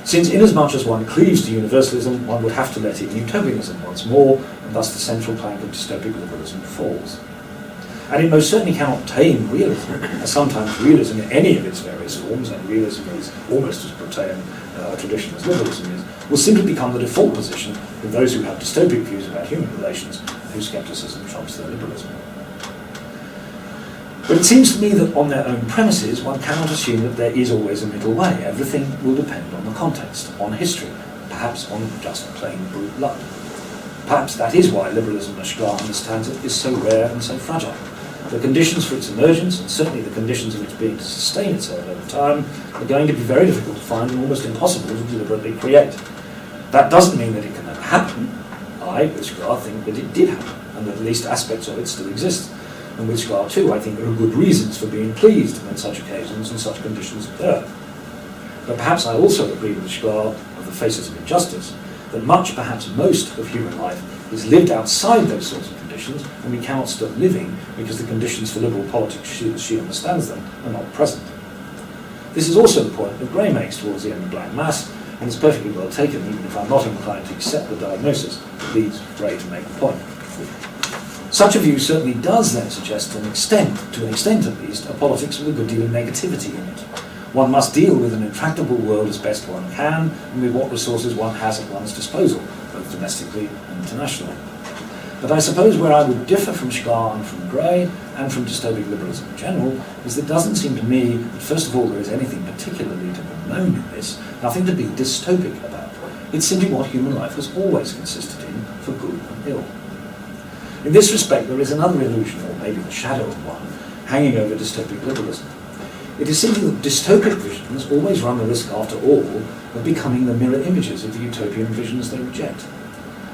Since inasmuch as one cleaves to universalism, one would have to let in utopianism once more, and thus the central plank of dystopic liberalism falls. And it most certainly cannot tame realism, as sometimes realism in any of its various forms, and realism is almost as Protean a tradition as liberalism is, will simply become the default position of those who have dystopic views about human relations and whose scepticism trumps their liberalism. But it seems to me that on their own premises, one cannot assume that there is always a middle way. Everything will depend on the context, on history, perhaps on just plain brute luck. Perhaps that is why liberalism, as Sklar understands it, is so rare and so fragile. The conditions for its emergence, and certainly the conditions of its being to sustain itself over time, are going to be very difficult to find and almost impossible to deliberately create. That doesn't mean that it can never happen. I, with Sklar, think that it did happen, and that at least aspects of it still exist. And with Sklar too, I think there are good reasons for being pleased when such occasions and such conditions occur. But perhaps I also agree with Sklar of the faces of injustice, that much, perhaps most, of human life is lived outside those sorts of conditions, and we cannot stop living because the conditions for liberal politics, as she understands them, are not present. This is also the point that Gray makes towards the end of Black Mass, and is perfectly well taken, even if I'm not inclined to accept the diagnosis that leads Gray to make the point. Such a view certainly does then suggest, to an extent at least, a politics with a good deal of negativity in it. One must deal with an intractable world as best one can, and with what resources one has at one's disposal, both domestically and internationally. But I suppose where I would differ from Sklar and from Gray, and from dystopic liberalism in general, is that it doesn't seem to me that first of all there is anything particularly to be known in this, nothing to be dystopic about. It's simply what human life has always consisted in, for good and ill. In this respect, there is another illusion, or maybe the shadow of one, hanging over dystopic liberalism. It is simply that dystopic visions always run the risk, after all, of becoming the mirror images of the utopian visions they reject.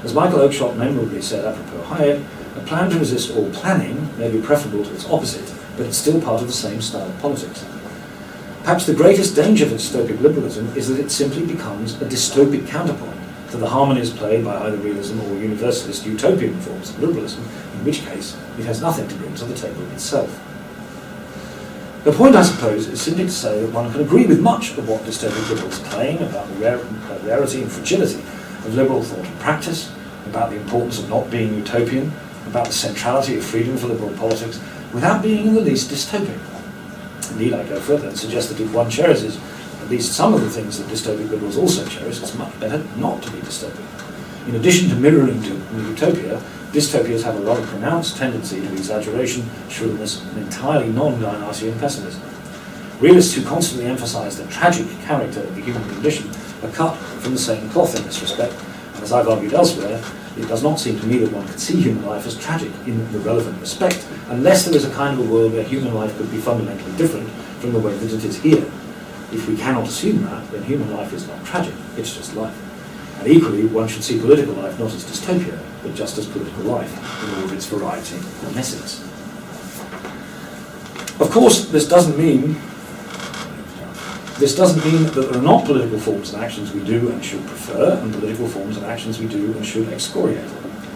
As Michael Oakeshott memorably said apropos Hayek, a plan to resist all planning may be preferable to its opposite, but it's still part of the same style of politics. Perhaps the greatest danger for dystopic liberalism is that it simply becomes a dystopic counterpoint to the harmonies played by either realism or universalist utopian forms of liberalism, in which case it has nothing to bring to the table itself. The point, I suppose, is simply to say that one can agree with much of what dystopic liberals claim about the rarity and fragility of liberal thought and practice, about the importance of not being utopian, about the centrality of freedom for liberal politics, without being in the least dystopic. Indeed, I go further and suggest that if one cherishes at least some of the things that dystopic liberals also cherish, it's much better not to be dystopic. In addition to mirroring to utopia, dystopias have a rather pronounced tendency to exaggeration, shrewdness, and entirely non-Dionysian pessimism. Realists who constantly emphasize the tragic character of the human condition are cut from the same cloth in this respect, and as I've argued elsewhere, it does not seem to me that one can see human life as tragic in the relevant respect, unless there is a kind of a world where human life could be fundamentally different from the way that it is here. If we cannot assume that, then human life is not tragic, it's just life. And equally, one should see political life not as dystopia, but just as political life, in all of its variety and messiness. Of course, this doesn't mean that there are not political forms and actions we do and should prefer, and political forms and actions we do and should excoriate.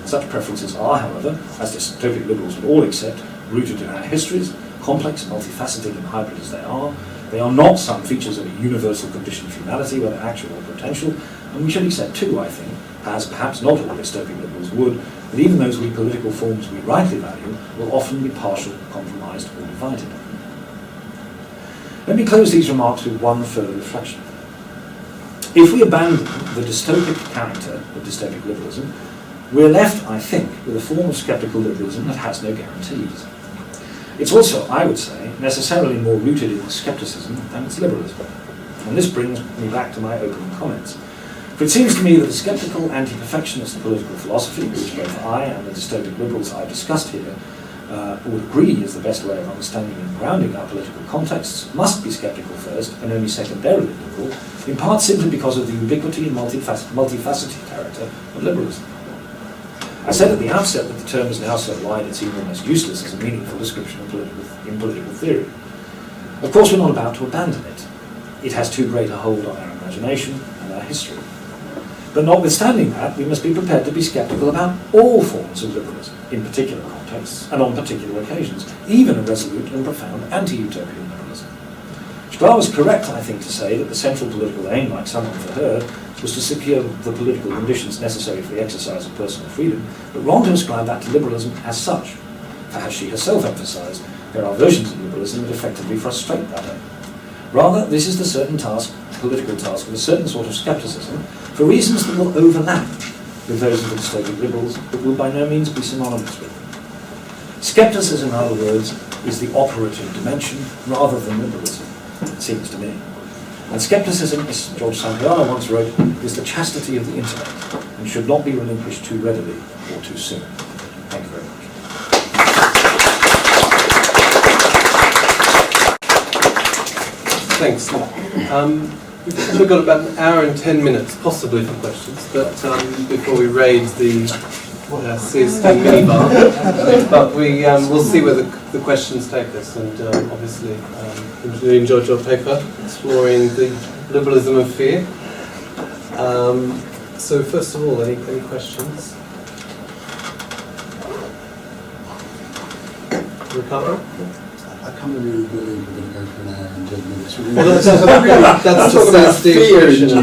Such preferences are, however, as dystopic liberals would all accept, rooted in our histories, complex, multifaceted and hybrid as they are not some features of a universal condition of humanity, whether actual or potential, and we should accept too, I think, as perhaps not all dystopic liberals would, that even those political forms we rightly value will often be partial, compromised or divided. Let me close these remarks with one further reflection. If we abandon the dystopic character of dystopic liberalism, we're left, I think, with a form of sceptical liberalism that has no guarantees. It's also, I would say, necessarily more rooted in scepticism than its liberalism. And this brings me back to my opening comments. For it seems to me that the sceptical anti-perfectionist political philosophy, which both I and the dystopic liberals I've discussed here would agree is the best way of understanding and grounding our political contexts, must be sceptical first and only secondarily liberal, in part simply because of the ubiquity and multifaceted character of liberalism. I said at the outset that the term is now so wide it seems almost useless as a meaningful description of political theory. Of course, we're not about to abandon it. It has too great a hold on our imagination and our history. But notwithstanding that, we must be prepared to be sceptical about all forms of liberalism, in particular contexts and on particular occasions, even a resolute and profound anti-utopian liberalism. Schbar was correct, I think, to say that the central political aim, like some have heard, was to secure the political conditions necessary for the exercise of personal freedom, but wrong to ascribe that to liberalism as such. For as she herself emphasised, there are versions of liberalism that effectively frustrate that aim. Rather, this is the certain task, political task, of a certain sort of scepticism, for reasons that will overlap with those of the dystopic liberals, but will by no means be synonymous with them. Scepticism, in other words, is the operative dimension rather than liberalism, it seems to me. And scepticism, as George Santayana once wrote, is the chastity of the intellect and should not be relinquished too readily or too soon. Thank you very much. Thanks. We've got about an hour and 10 minutes, possibly, for questions, but before we raid the CSD minibar, but we'll see where the questions take us, and obviously we enjoyed your paper, exploring the liberalism of fear. So first of all, any questions? Ricardo? I can't really believe we're going to go for an hour and 10 minutes. That's the CSD version. 2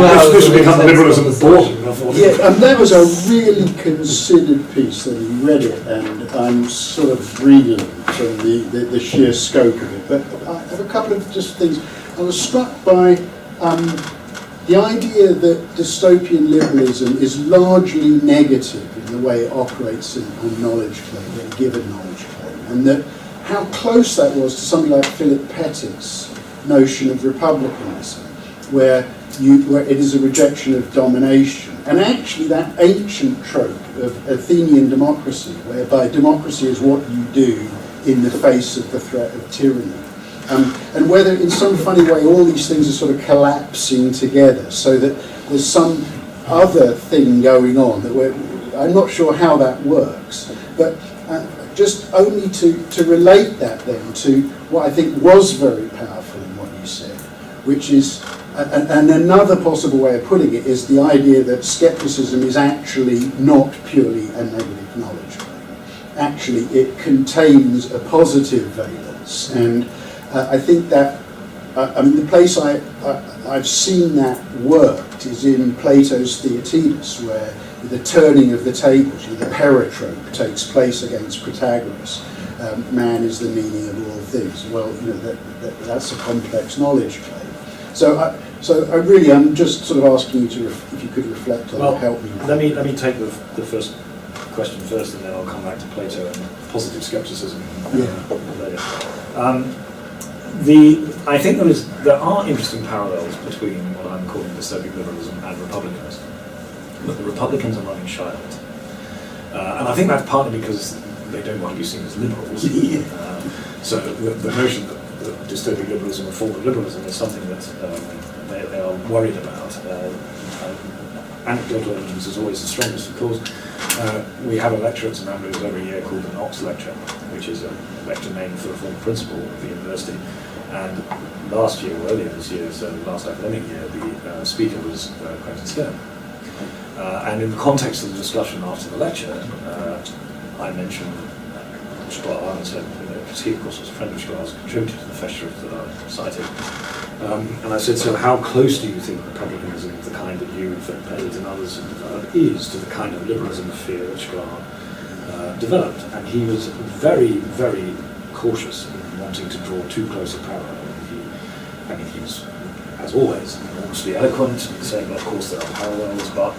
hours. This will become liberalism boring. Yeah, and that was a really considered piece that you read it, and I'm sort of reeling from the sheer scope of it. But I have a couple of just things. I was struck by the idea that dystopian liberalism is largely negative in the way it operates on knowledge claim, a given knowledge claim, and that how close that was to something like Philip Pettit's notion of republicanism, where it is a rejection of domination. And actually that ancient trope of Athenian democracy, whereby democracy is what you do in the face of the threat of tyranny. And whether in some funny way all these things are sort of collapsing together so that there's some other thing going on that I'm not sure how that works, but just only to relate that then to what I think was very powerful in what you said, which is And another possible way of putting it is the idea that skepticism is actually not purely a negative knowledge. Actually, it contains a positive valence, and I think that the place I've seen that worked is in Plato's Theaetetus, where the turning of the tables, the peritrope, takes place against Protagoras. Man is the meaning of all things. Well, that's a complex knowledge claim. So I'm just sort of asking you to, if you could reflect on that, help me. Let me take the first question first, and then I'll come back to Plato and positive skepticism later. I think there are interesting parallels between what I'm calling dystopic liberalism and republicanism, but the Republicans are running shy of it, and I think that's partly because they don't want to be seen as liberals. So the notion that dystopic liberalism, a form of liberalism, is something that they are worried about. Anecdotal evidence is always the strongest, of course. We have a lecture at St Andrews every year called the Knox Lecture, which is a lecture named for a former principal of the university. And last year, or earlier this year, so last academic year, the speaker was Quentin Stern. And in the context of the discussion after the lecture, I mentioned Schlar and said, because he, of course, was a friend of Schlar's, contributed to the Festschrift that I cited. And I said, so how close do you think republicanism, the kind that you, Philip Pettit and others have developed, is to the kind of liberalism of fear that Schlar developed? And he was very, very cautious in wanting to draw too close a parallel. He was, as always, enormously eloquent, saying, well, of course there are parallels, but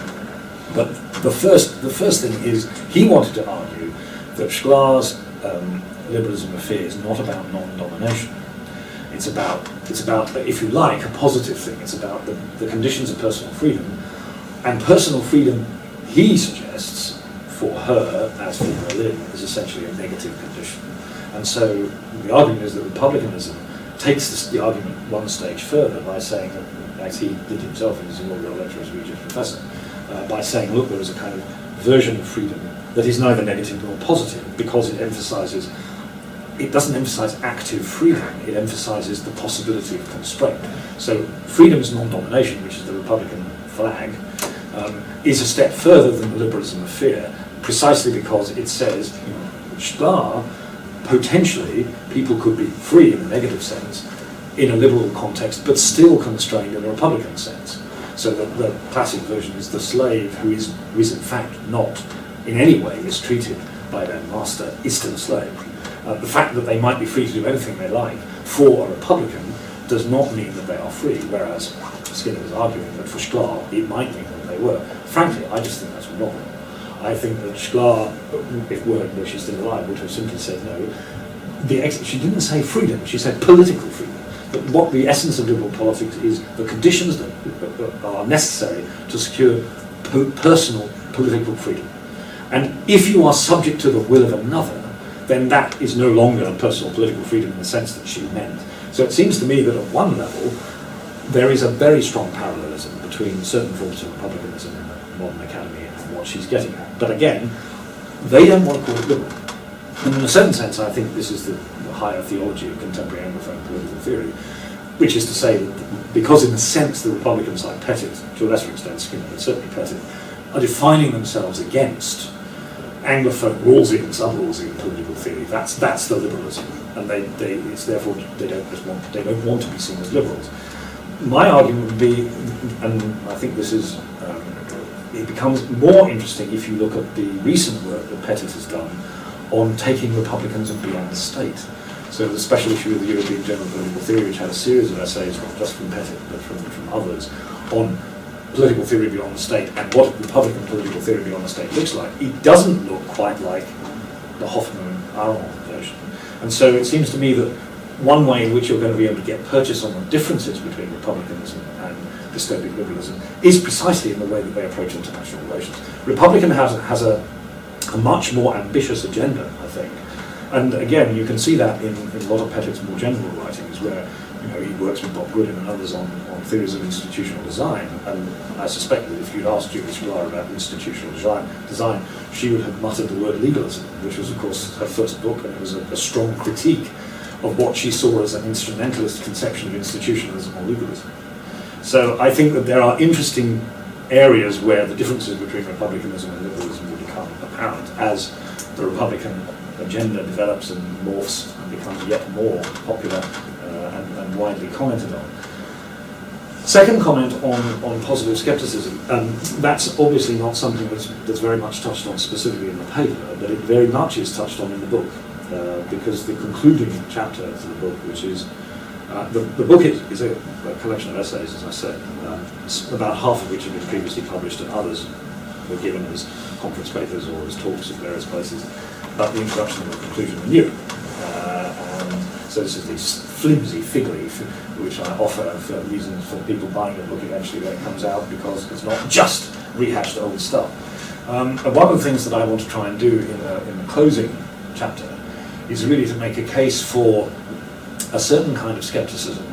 the first thing is he wanted to argue that Schlar's liberalism of fear is not about non-domination. It's about, if you like, a positive thing. It's about the conditions of personal freedom. And personal freedom, he suggests, for her, as for Berlin, is essentially a negative condition. And so the argument is that republicanism takes the argument one stage further by saying that, as he did himself in his inaugural lecture as Regent Professor, by saying, look, there is a kind of version of freedom that is neither negative nor positive, because it doesn't emphasize active freedom, it emphasizes the possibility of constraint. So freedom is non-domination, which is the Republican flag, is a step further than the liberalism of fear, precisely because it says, Schlar, potentially, people could be free in a negative sense, in a liberal context, but still constrained in a Republican sense. So the classic version is the slave who is in fact not in any way mistreated by their master is still a slave. The fact that they might be free to do anything they like for a Republican does not mean that they are free, whereas Skinner was arguing that for Schlar it might mean that they were. Frankly, I just think that's wrong. I think that Schlar, if were she's still alive, would have simply said no. She didn't say freedom, she said political freedom. But what the essence of liberal politics is the conditions that are necessary to secure personal political freedom. And if you are subject to the will of another, then that is no longer personal political freedom in the sense that she meant. So it seems to me that at one level, there is a very strong parallelism between certain forms of republicanism in the modern academy and what she's getting at. But again, they don't want to call it liberal. And in a certain sense, I think this is the higher theology of contemporary Anglophone political theory, which is to say that because in a sense the Republicans like Pettit, to a lesser extent Skinner, but certainly Pettit, are defining themselves against Anglophone Rawlsian, sub-Rawlsian political theory. That's the liberalism, and it's therefore they don't want to be seen as liberals. My argument would be, and I think this is, it becomes more interesting if you look at the recent work that Pettit has done on taking republicanism beyond the state. So the special issue of the European Journal of Political Theory, which had a series of essays, not just from Pettit, but from others, on political theory beyond the state and what Republican political theory beyond the state looks like. It doesn't look quite like the Hoffman-Aron version. And so it seems to me that one way in which you're going to be able to get purchase on the differences between republicanism and dystopic liberalism is precisely in the way that they approach international relations. Republican has a much more ambitious agenda, I think. And again, you can see that in a lot of Pettit's more general writings, where he works with Bob Goodin and others on theories of institutional design. And I suspect that if you'd asked Julie Schlar about institutional design, she would have muttered the word legalism, which was, of course, her first book, and it was a strong critique of what she saw as an instrumentalist conception of institutionalism or legalism. So I think that there are interesting areas where the differences between republicanism and liberalism will become apparent as the Republican agenda develops and morphs and becomes yet more popular and widely commented on. Second comment on positive skepticism, that's obviously not something that's very much touched on specifically in the paper, but it very much is touched on in the book, because the concluding chapter to the book, which is, the book is a collection of essays, as I said, about half of which have been previously published and others were given as conference papers or as talks at various places, but the introduction and the conclusion are new. And so this is this flimsy fig leaf which I offer for reasons for people buying the book eventually when it comes out, because it's not just rehashed old stuff. And one of the things that I want to try and do in the closing chapter is really to make a case for a certain kind of skepticism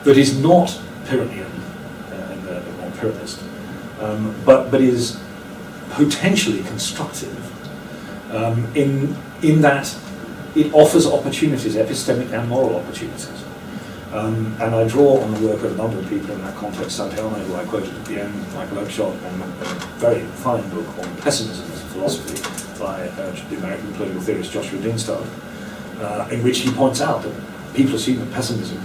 that is not Pyrrhonian or Pyrrhonist, but is potentially constructive in that it offers opportunities, epistemic and moral opportunities. And I draw on the work of a number of people in that context, Santayana, who I quoted at the end, Michael Oakeshott, and a very fine book on pessimism as a philosophy by the American political theorist Joshua Dinstad, in which he points out that people assume that pessimism,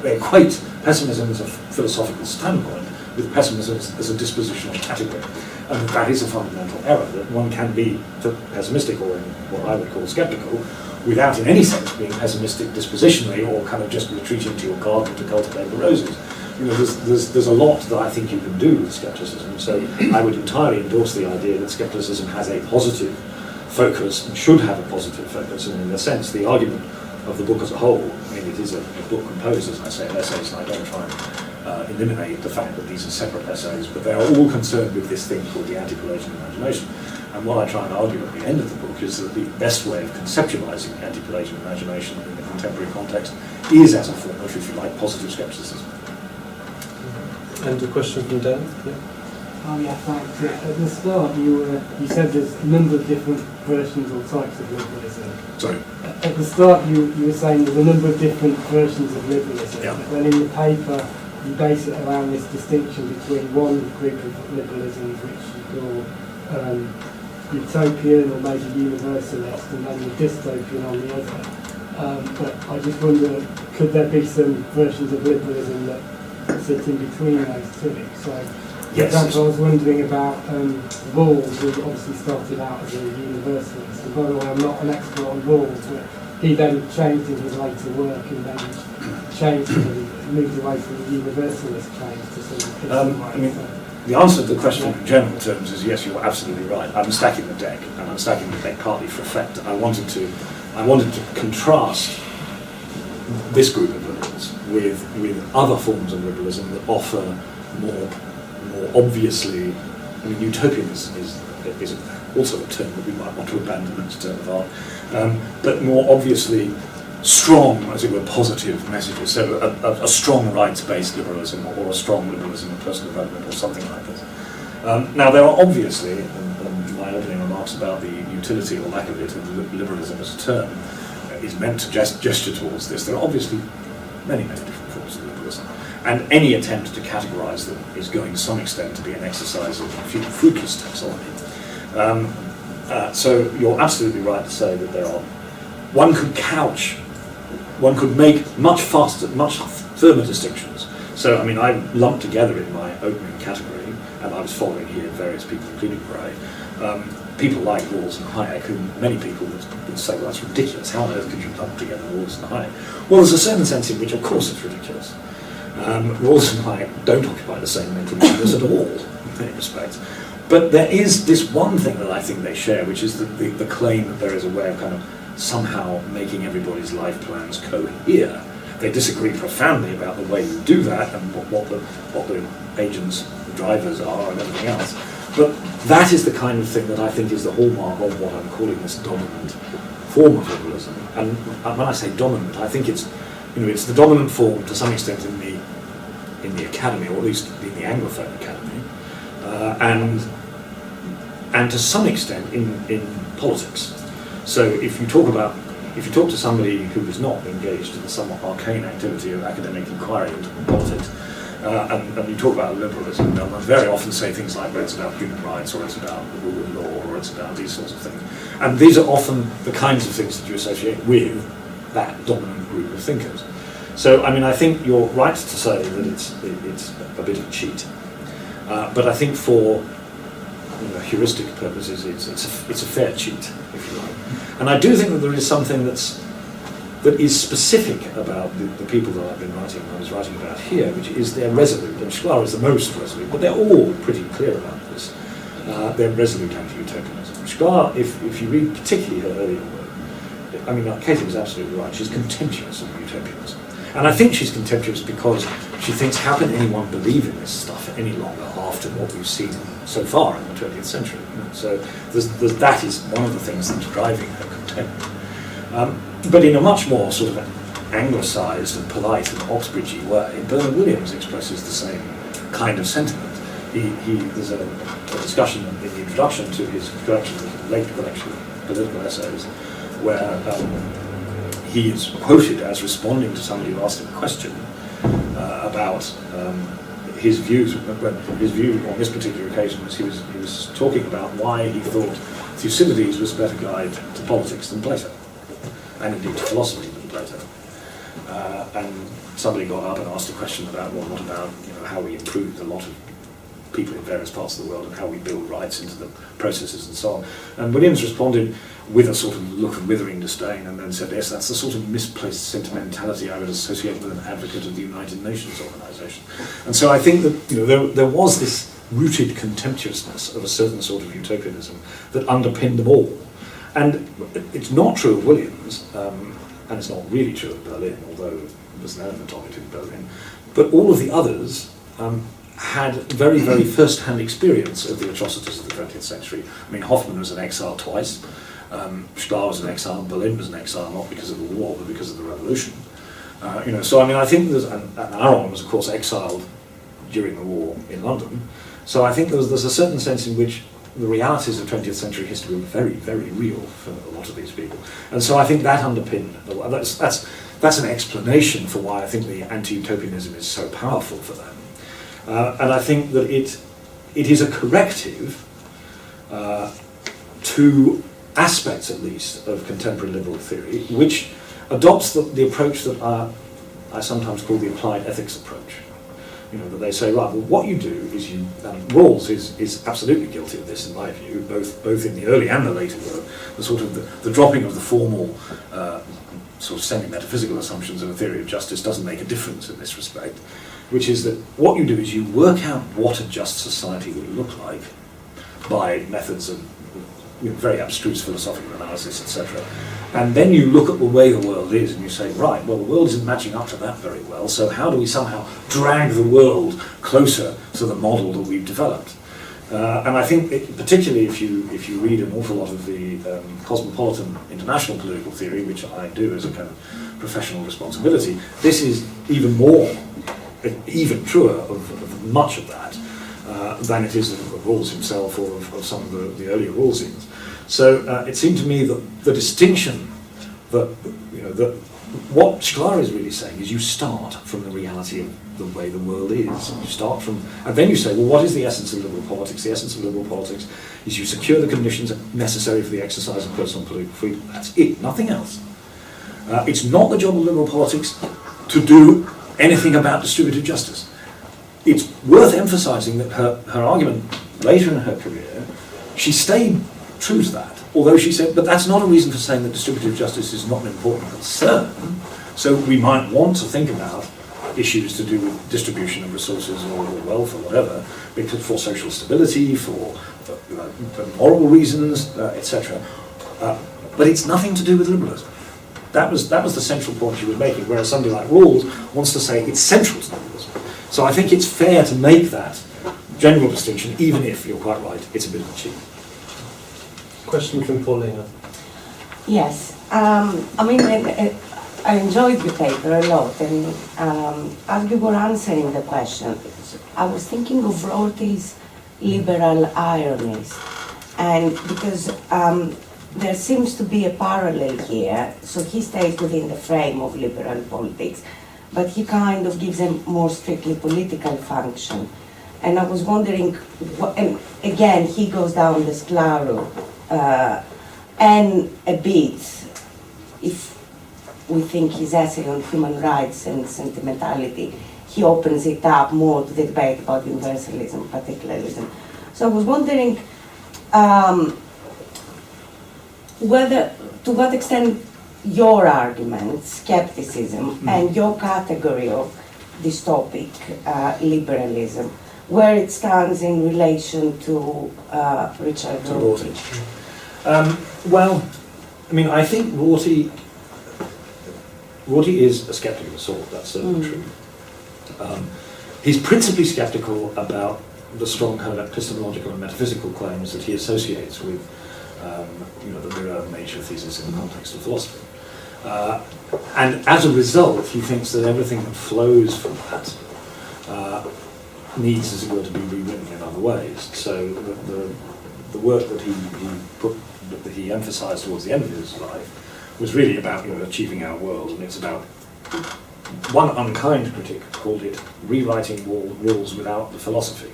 they equate pessimism as a philosophical standpoint with pessimism as a dispositional category. And that is a fundamental error, that one can be pessimistic, or in what I would call skeptical, without in any sense being pessimistic dispositionally or kind of just retreating to your garden to cultivate the roses. You know, there's a lot that I think you can do with skepticism, so I would entirely endorse the idea that skepticism has a positive focus and should have a positive focus, and in a sense the argument of the book as a whole, I mean, it is a book composed, as I say, of essays, and I don't try and eliminate the fact that these are separate essays, but they're all concerned with this thing called the anti-Pelagian imagination. And what I try and argue at the end of the book is that the best way of conceptualizing anti-Pelagian imagination in the contemporary context is as a form of, if you like, positive skepticism. And a question from Dan? Yeah. Oh yeah, thanks. At the start you said there's a number of different versions or types of liberalism. Sorry? At the start you were saying there's a number of different versions of liberalism, Yeah. but then in the paper you base it around this distinction between one group of liberalisms which you call utopian or maybe universalist, and then the dystopian on the other. But I just wonder, could there be some versions of liberalism that sit in between those two? So, for Yes. example, I was wondering about Rawls, who obviously started out as a universalist. And by the way, I'm not an expert on Rawls, but he then changed in his later work and then changed and moved away from the universalist change to sort of I mean, the answer to the question in general terms is yes, you're absolutely right. I'm stacking the deck, and I'm stacking the deck partly for effect. I wanted to contrast this group of liberals with other forms of liberalism that offer more obviously. I mean, utopian is also a term that we might want to abandon as a term of art, but more obviously strong, as it were, positive messages. So a strong rights-based liberalism, or a strong liberalism of personal development, or something like this. Now, there are obviously, and my opening remarks about the utility or lack of it of liberalism as a term is meant to gesture towards this. There are obviously many, many different forms of liberalism, and any attempt to categorise them is going to some extent to be an exercise of fruitless taxonomy. So you're absolutely right to say that there are. One could make much faster, much firmer distinctions. So, I mean, I lumped together in my opening category, and I was following here various people, including Bray, people like Rawls and Hayek, who many people would say, well, that's ridiculous. How on earth could you lump together Rawls and Hayek? Well, there's a certain sense in which, of course, it's ridiculous. Rawls and Hayek don't occupy the same mental universe at all, in many respects. But there is this one thing that I think they share, which is the claim that there is a way of kind of somehow making everybody's life plans cohere. They disagree profoundly about the way you do that and what the agents, the drivers are, and everything else. But that is the kind of thing that I think is the hallmark of what I'm calling this dominant form of liberalism. And when I say dominant, I think it's the dominant form to some extent in the academy, or at least in the Anglophone academy, and to some extent in politics. So if you talk to somebody who is not engaged in the somewhat arcane activity of academic inquiry into politics, And you talk about liberalism, they'll very often say things like, well, it's about human rights, or it's about the rule of law, or it's about these sorts of things. And these are often the kinds of things that you associate with that dominant group of thinkers. So, I mean, I think you're right to say that it's a bit of a cheat. But I think for heuristic purposes, it's a fair cheat, if you like. And I do think that there is something that is specific about the people that I was writing about here, which is they're resolute. And Sklar is the most resolute, but they're all pretty clear about this. They're resolute anti-utopianism. Sklar, if you read particularly her earlier work, I mean, Katie was absolutely right. She's contemptuous of utopianism. And I think she's contemptuous because she thinks, how can anyone believe in this stuff any longer after what we've seen so far in the 20th century? So that is one of the things that's driving her contempt. But in a much more sort of anglicised and polite and Oxbridgey way, Bernard Williams expresses the same kind of sentiment. There's a discussion in the introduction to his collection, his late collection of political essays, where he is quoted as responding to somebody who asked him a question about his views. His view on this particular occasion was he was talking about why he thought Thucydides was a better guide to politics than Plato, and indeed to philosophy than Plato. And somebody got up and asked a question about, well, what about how we improved a lot of people in various parts of the world and how we build rights into the processes and so on. And Williams responded with a sort of look of withering disdain and then said, yes, that's the sort of misplaced sentimentality I would associate with an advocate of the United Nations organization. And so I think that there was this rooted contemptuousness of a certain sort of utopianism that underpinned them all. And it's not true of Williams, and it's not really true of Berlin, although there's an element of it in Berlin, but all of the others had very, very first-hand experience of the atrocities of the 20th century. I mean, Hoffmann was in exile twice. Sklar was in exile. Berlin was in exile, not because of the war, but because of the revolution. So I mean, I think and Aron was, of course, exiled during the war in London. So I think there's a certain sense in which the realities of 20th century history were very, very real for a lot of these people. And so I think that underpinned, that's an explanation for why I think the anti-utopianism is so powerful for them. And I think that it is a corrective to aspects, at least, of contemporary liberal theory, which adopts the approach that I sometimes call the applied ethics approach. That they say, right, well, what you do is Rawls is absolutely guilty of this, in my view, both in the early and the later work, the sort of the dropping of the formal sort of semi-metaphysical assumptions of a theory of justice doesn't make a difference in this respect, which is that what you do is you work out what a just society would look like by methods of very abstruse philosophical analysis, etc. And then you look at the way the world is and you say, right, well, the world isn't matching up to that very well, so how do we somehow drag the world closer to the model that we've developed? And I think, particularly if you read an awful lot of the cosmopolitan international political theory, which I do as a kind of professional responsibility, this is even even truer of much of that than it is of Rawls himself or of some of the earlier Rawlsians. So it seemed to me that the distinction that what Sklar is really saying is you start from the reality of the way the world is. You start from, and then you say, well, what is the essence of liberal politics? The essence of liberal politics is you secure the conditions necessary for the exercise of personal political freedom. That's it, nothing else. It's not the job of liberal politics to do anything about distributive justice. It's worth emphasising that her argument later in her career, she stayed true to that, although she said, but that's not a reason for saying that distributive justice is not an important concern. So we might want to think about issues to do with distribution of resources or wealth or whatever, because for social stability, for moral reasons, etc. But it's nothing to do with liberalism. That was the central point she was making, whereas somebody like Rawls wants to say it's central to liberalism. So I think it's fair to make that general distinction, even if, you're quite right, it's a bit of a cheat. Question from Paulina. Yes, I mean, I enjoyed the paper a lot, and as you were answering the question, I was thinking of Rorty's liberal ironies, and because there seems to be a parallel here, so he stays within the frame of liberal politics, but he kind of gives a more strictly political function. And I was wondering, and again, he goes down the sclero, and a bit, if we think his essay on human rights and sentimentality, he opens it up more to the debate about universalism, particularism. So I was wondering to what extent your argument, skepticism, and your category of this topic, liberalism, where it stands in relation to Richard Rorty. Well, I mean, I think Rorty is a skeptic of a sort, that's certainly true. He's principally skeptical about the strong kind of epistemological and metaphysical claims that he associates with the mirror nature thesis in the context of philosophy. And as a result, he thinks that everything that flows from that needs, as it were, to be rewritten in other ways. So the work that he emphasised towards the end of his life was really about achieving our world, and it's about, one unkind critic called it rewriting rules without the philosophy.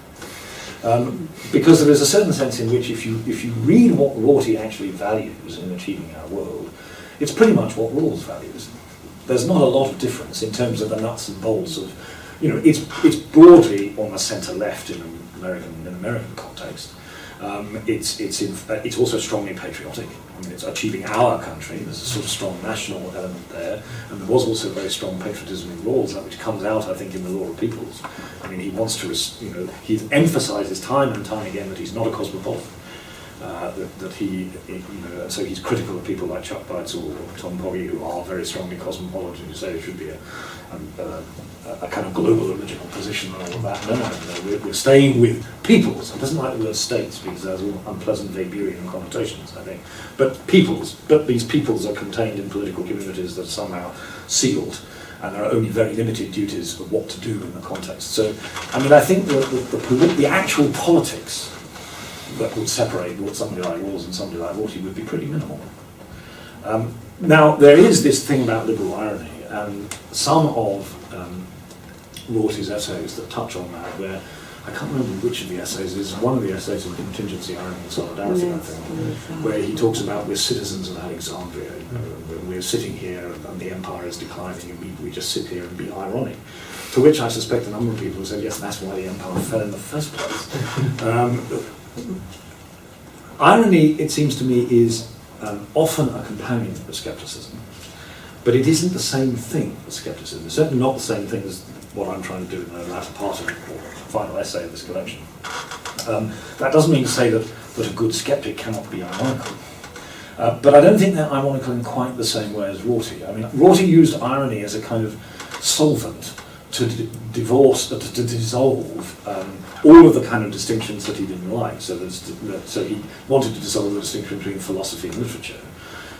Because there is a certain sense in which if you read what Rorty actually values in achieving our world, it's pretty much what Rawls values. There's not a lot of difference in terms of the nuts and bolts of, it's broadly on the centre-left in American context. It's also strongly patriotic. I mean, it's achieving our country. There's a sort of strong national element there, and there was also very strong patriotism in Rawls, which comes out, I think, in the Law of Peoples. I mean, he wants to, he emphasises time and time again that he's not a cosmopolitan. So he's critical of people like Chuck Bites or Tom Pogge, who are very strongly cosmopolitan, who say it should be a kind of global original position and all of that. No, we're staying with peoples. He doesn't like the word states because there's all unpleasant Weberian connotations, I think. But peoples, these peoples are contained in political communities that are somehow sealed, and there are only very limited duties of what to do in the context. So, I mean, I think the actual politics that would separate what somebody like Rawls and somebody like Rorty would be pretty minimal. Now, there is this thing about liberal irony, and some of Rorty's essays that touch on that, where I can't remember which of the essays is one of the essays on contingency, irony and solidarity, I think, where he talks about we're citizens of Alexandria, we're sitting here and the empire is declining and we just sit here and be ironic. To which I suspect a number of people have said, yes, that's why the empire fell in the first place. Irony, it seems to me, is often a companion of skepticism, but it isn't the same thing as skepticism. It's certainly not the same thing as what I'm trying to do in the latter part of the final essay of this collection. That doesn't mean to say that a good skeptic cannot be ironical. But I don't think they're ironical in quite the same way as Rorty. I mean, Rorty used irony as a kind of solvent to dissolve all of the kind of distinctions that he didn't like. So he wanted to dissolve the distinction between philosophy and literature.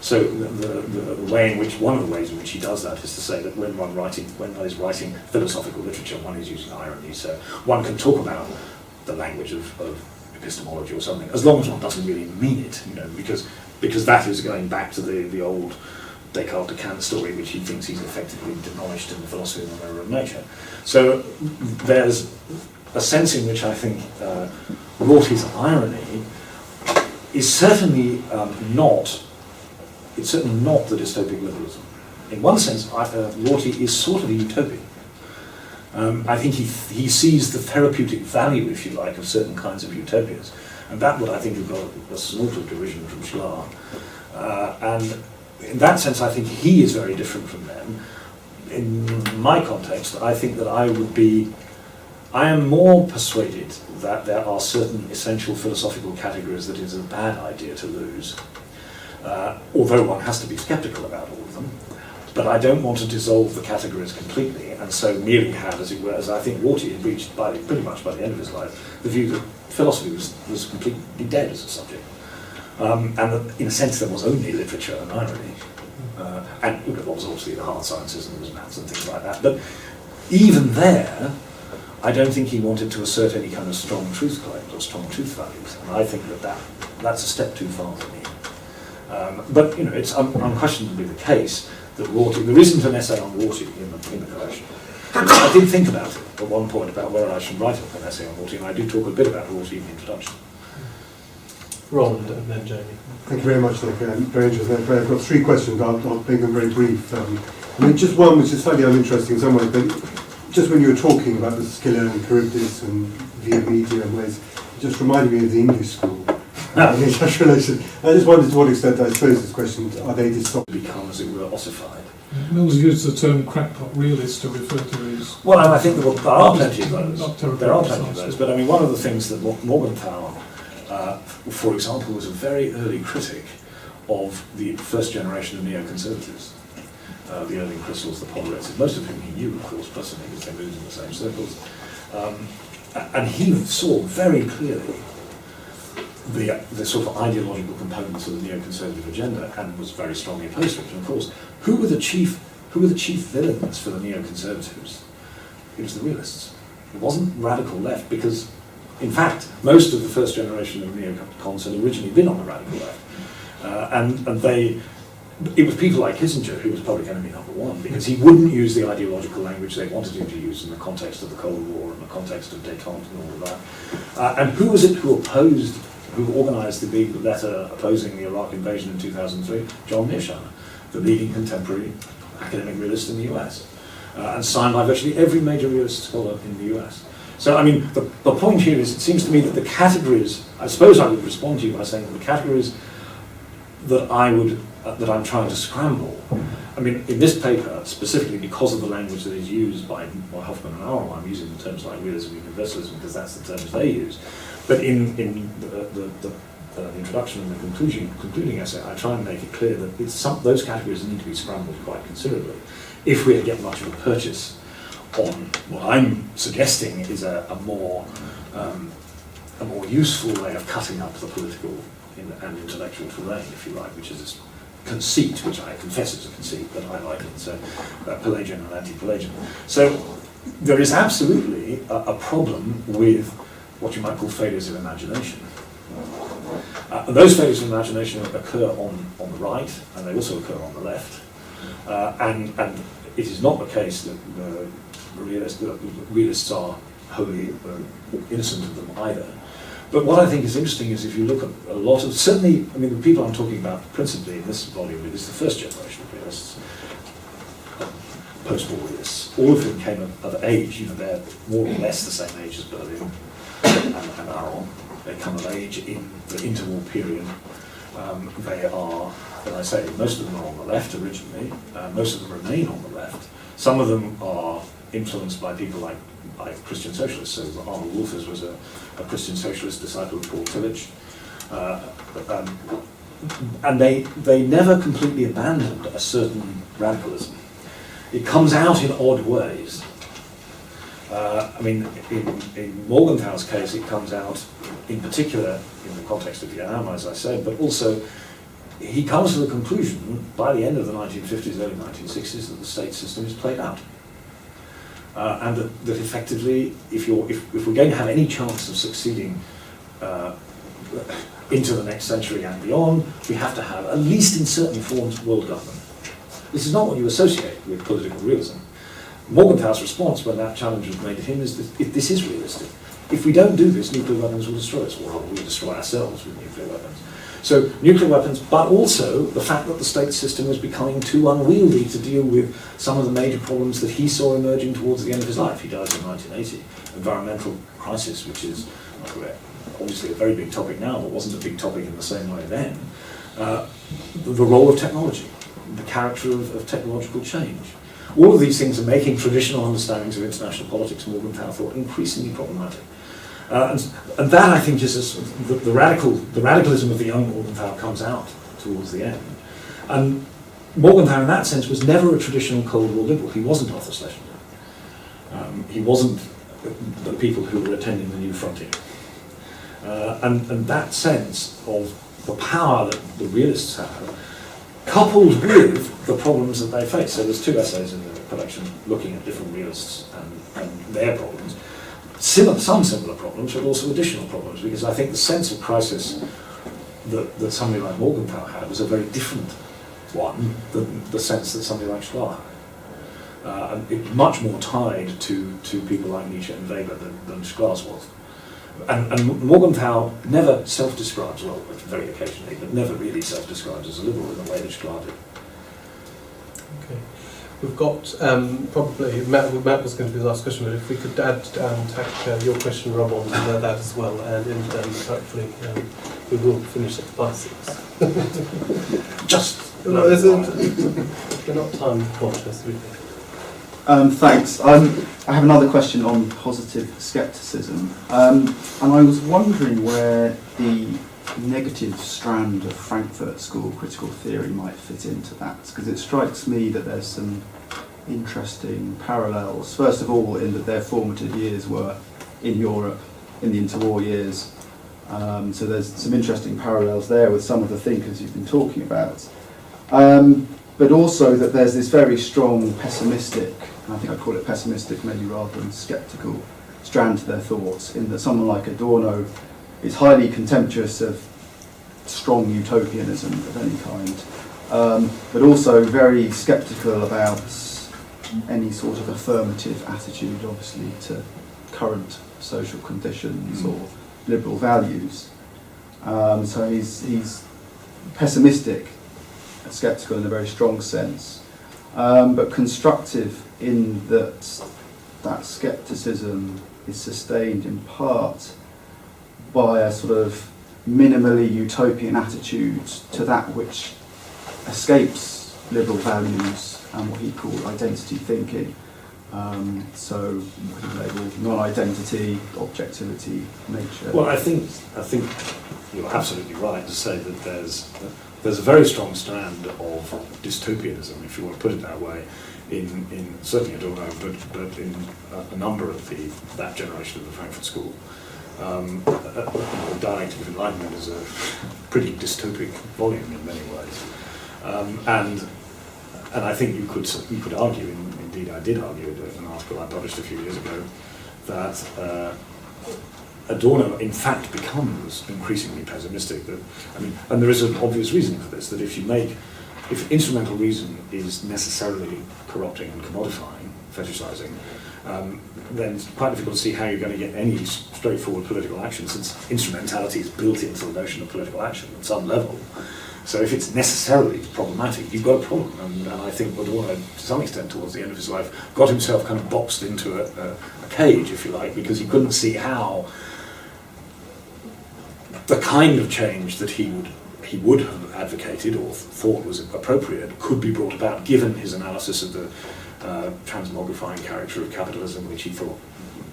So the way in which, one of the ways in which he does that is to say that when one is writing philosophical literature, one is using irony. So one can talk about the language of epistemology or something, as long as one doesn't really mean it, because that is going back to the old Descartes to Kant story, which he thinks he's effectively demolished in the philosophy of the mirror of nature. So there's a sense in which I think Rorty's irony is certainly not the dystopic liberalism. In one sense, Rorty is sort of a utopian. I think he sees the therapeutic value, if you like, of certain kinds of utopias, and that would, I think, have got a sort of derision from Schlar. And in that sense, I think he is very different from them. In my context, I think that I am more persuaded that there are certain essential philosophical categories that it is a bad idea to lose, although one has to be sceptical about all of them. But I don't want to dissolve the categories completely, and so merely have, as it were, as I think Rorty had reached pretty much by the end of his life, the view that philosophy was completely dead as a subject. And that, in a sense, there was only literature and irony. And there was obviously the hard sciences and there was maths and things like that. But even there, I don't think he wanted to assert any kind of strong truth claims or strong truth values. And I think that's a step too far for me. But it's unquestionably the case that Rorty, there isn't an essay on Rorty in the collection. I did think about it at one point about whether I should write an essay on Rorty, and I do talk a bit about Rorty in the introduction. Ron and then Jamie. Thank you very much, Nick. Very interesting. I've got 3 questions. I'll make them very brief. I mean, just one which is slightly uninteresting in some ways, but just when you were talking about the Scylla and Charybdis and via media and ways, it just reminded me of the English school. In such relation. I just wondered to what extent, I suppose this question, are they dystopic? Become, as it were, ossified. Mills used the term crackpot realist to refer to his... Well, and I think there are plenty of those. Not terribly There are plenty of precise, those. but- But I mean, one of the things that Morgenthau, for example, was a very early critic of the first generation of neoconservatives. The Irving Crystals, the Poderates, most of whom he knew, of course, personally, because they moved in the same circles. And he saw very clearly the sort of ideological components of the neoconservative agenda and was very strongly opposed to it. And of course, who were the chief villains for the neoconservatives? It was the realists. It wasn't radical left, because in fact most of the first generation of neocons had originally been on the radical left, and it was people like Kissinger who was public enemy number one, because he wouldn't use the ideological language they wanted him to use in the context of the Cold War and the context of détente and all of that. And who was it who organised the big letter opposing the Iraq invasion in 2003? John Mearsheimer, the leading contemporary academic realist in the US, and signed by virtually every major realist scholar in the US. So, I mean, the point here is, it seems to me that the categories, I suppose I would respond to you by saying that the categories that I'm trying to scramble, I mean, in this paper, specifically because of the language that is used by Hoffman and Arrow, I'm using the terms like realism and universalism because that's the terms they use. But in the introduction and the concluding essay, I try and make it clear that those categories need to be scrambled quite considerably if we get much of a purchase on what I'm suggesting is a more useful way of cutting up the political and intellectual terrain, if you like, which is this conceit, which I confess is a conceit, but I like it, so Pelagian and anti-Pelagian. So there is absolutely a problem with what you might call failures of imagination. And those failures of imagination occur on the right, and they also occur on the left. And it is not the case that the realists are wholly innocent of them either. But what I think is interesting is if you look at a lot of, certainly, I mean, the people I'm talking about principally in this volume is the first generation of realists, post-war realists, all of whom came of age, they're more or less the same age as Berlin and Aron. They come of age in the interwar period. They are, as I say, most of them are on the left originally, most of them remain on the left. Some of them are influenced by people like Christian socialists. So Arnold Wolfers was a Christian socialist disciple of Paul Tillich. And they never completely abandoned a certain radicalism. It comes out in odd ways. I mean, in Morgenthau's case, it comes out in particular in the context of Vietnam, as I said, but also he comes to the conclusion by the end of the 1950s, early 1960s, that the state system is played out. And that effectively, if we're going to have any chance of succeeding into the next century and beyond, we have to have, at least in certain forms, world government. This is not what you associate with political realism. Morgenthau's response when that challenge was made to him is that this is realistic. If we don't do this, nuclear weapons will destroy us, or we'll destroy ourselves with nuclear weapons. So nuclear weapons, but also the fact that the state system was becoming too unwieldy to deal with some of the major problems that he saw emerging towards the end of his life. He dies in 1980. Environmental crisis, which is obviously a very big topic now, but wasn't a big topic in the same way then. The role of technology, the character of technological change. All of these things are making traditional understandings of international politics, Morgenthau thought, increasingly problematic. And that, I think, is the radicalism of the young Morgenthau comes out towards the end. And Morgenthau, in that sense, was never a traditional Cold War liberal. He wasn't Arthur Schlesinger. He wasn't the people who were attending the New Frontier. And that sense of the power that the realists have, coupled with the problems that they face. So there's 2 essays in the collection looking at different realists and their problems. Some similar problems, but also additional problems, because I think the sense of crisis that somebody like Morgenthau had was a very different one the sense that somebody like Schlar had. And it's much more tied to people like Nietzsche and Weber than Schlar's was. And Morgenthau never self-describes, well, very occasionally, but never really self-describes as a liberal in the way that Schlar did. Okay. We've got probably, Matt was going to be the last question, but if we could add tack your question, Rob, on that as well, and hopefully we will finish at past 6. Just No, we're not time watchers, we think. Thanks. I have another question on positive scepticism, and I was wondering where the negative strand of Frankfurt School critical theory might fit into that, because it strikes me that there's some interesting parallels. First of all, in that their formative years were in Europe, in the interwar years, so there's some interesting parallels there with some of the thinkers you've been talking about. But also that there's this very strong pessimistic, and I think I'd call it pessimistic maybe rather than sceptical, strand to their thoughts, in that someone like Adorno is highly contemptuous of strong utopianism of any kind, but also very sceptical about any sort of affirmative attitude, obviously, to current social conditions or liberal values. So he's pessimistic, sceptical in a very strong sense, but constructive in that scepticism is sustained in part by a sort of minimally utopian attitude to that which escapes liberal values and what he called identity thinking. So what he labelled non-identity, objectivity, nature. Well, I think you're absolutely right to say that there's a very strong strand of dystopianism, if you want to put it that way, in certainly Adorno, but in a number of that generation of the Frankfurt School. The Dialectic of Enlightenment is a pretty dystopic volume in many ways, and I think you could argue, indeed I did argue in an article I published a few years ago, that Adorno in fact becomes increasingly pessimistic. And there is an obvious reason for this, that if instrumental reason is necessarily corrupting and commodifying, fetishizing, then it's quite difficult to see how you're going to get any straightforward political action, since instrumentality is built into the notion of political action at some level. So if it's necessarily problematic, you've got a problem. And I think Adorno, to some extent, towards the end of his life, got himself kind of boxed into a cage, if you like, because he couldn't see how the kind of change that he would have advocated or thought was appropriate could be brought about, given his analysis of the transmogrifying character of capitalism, which he thought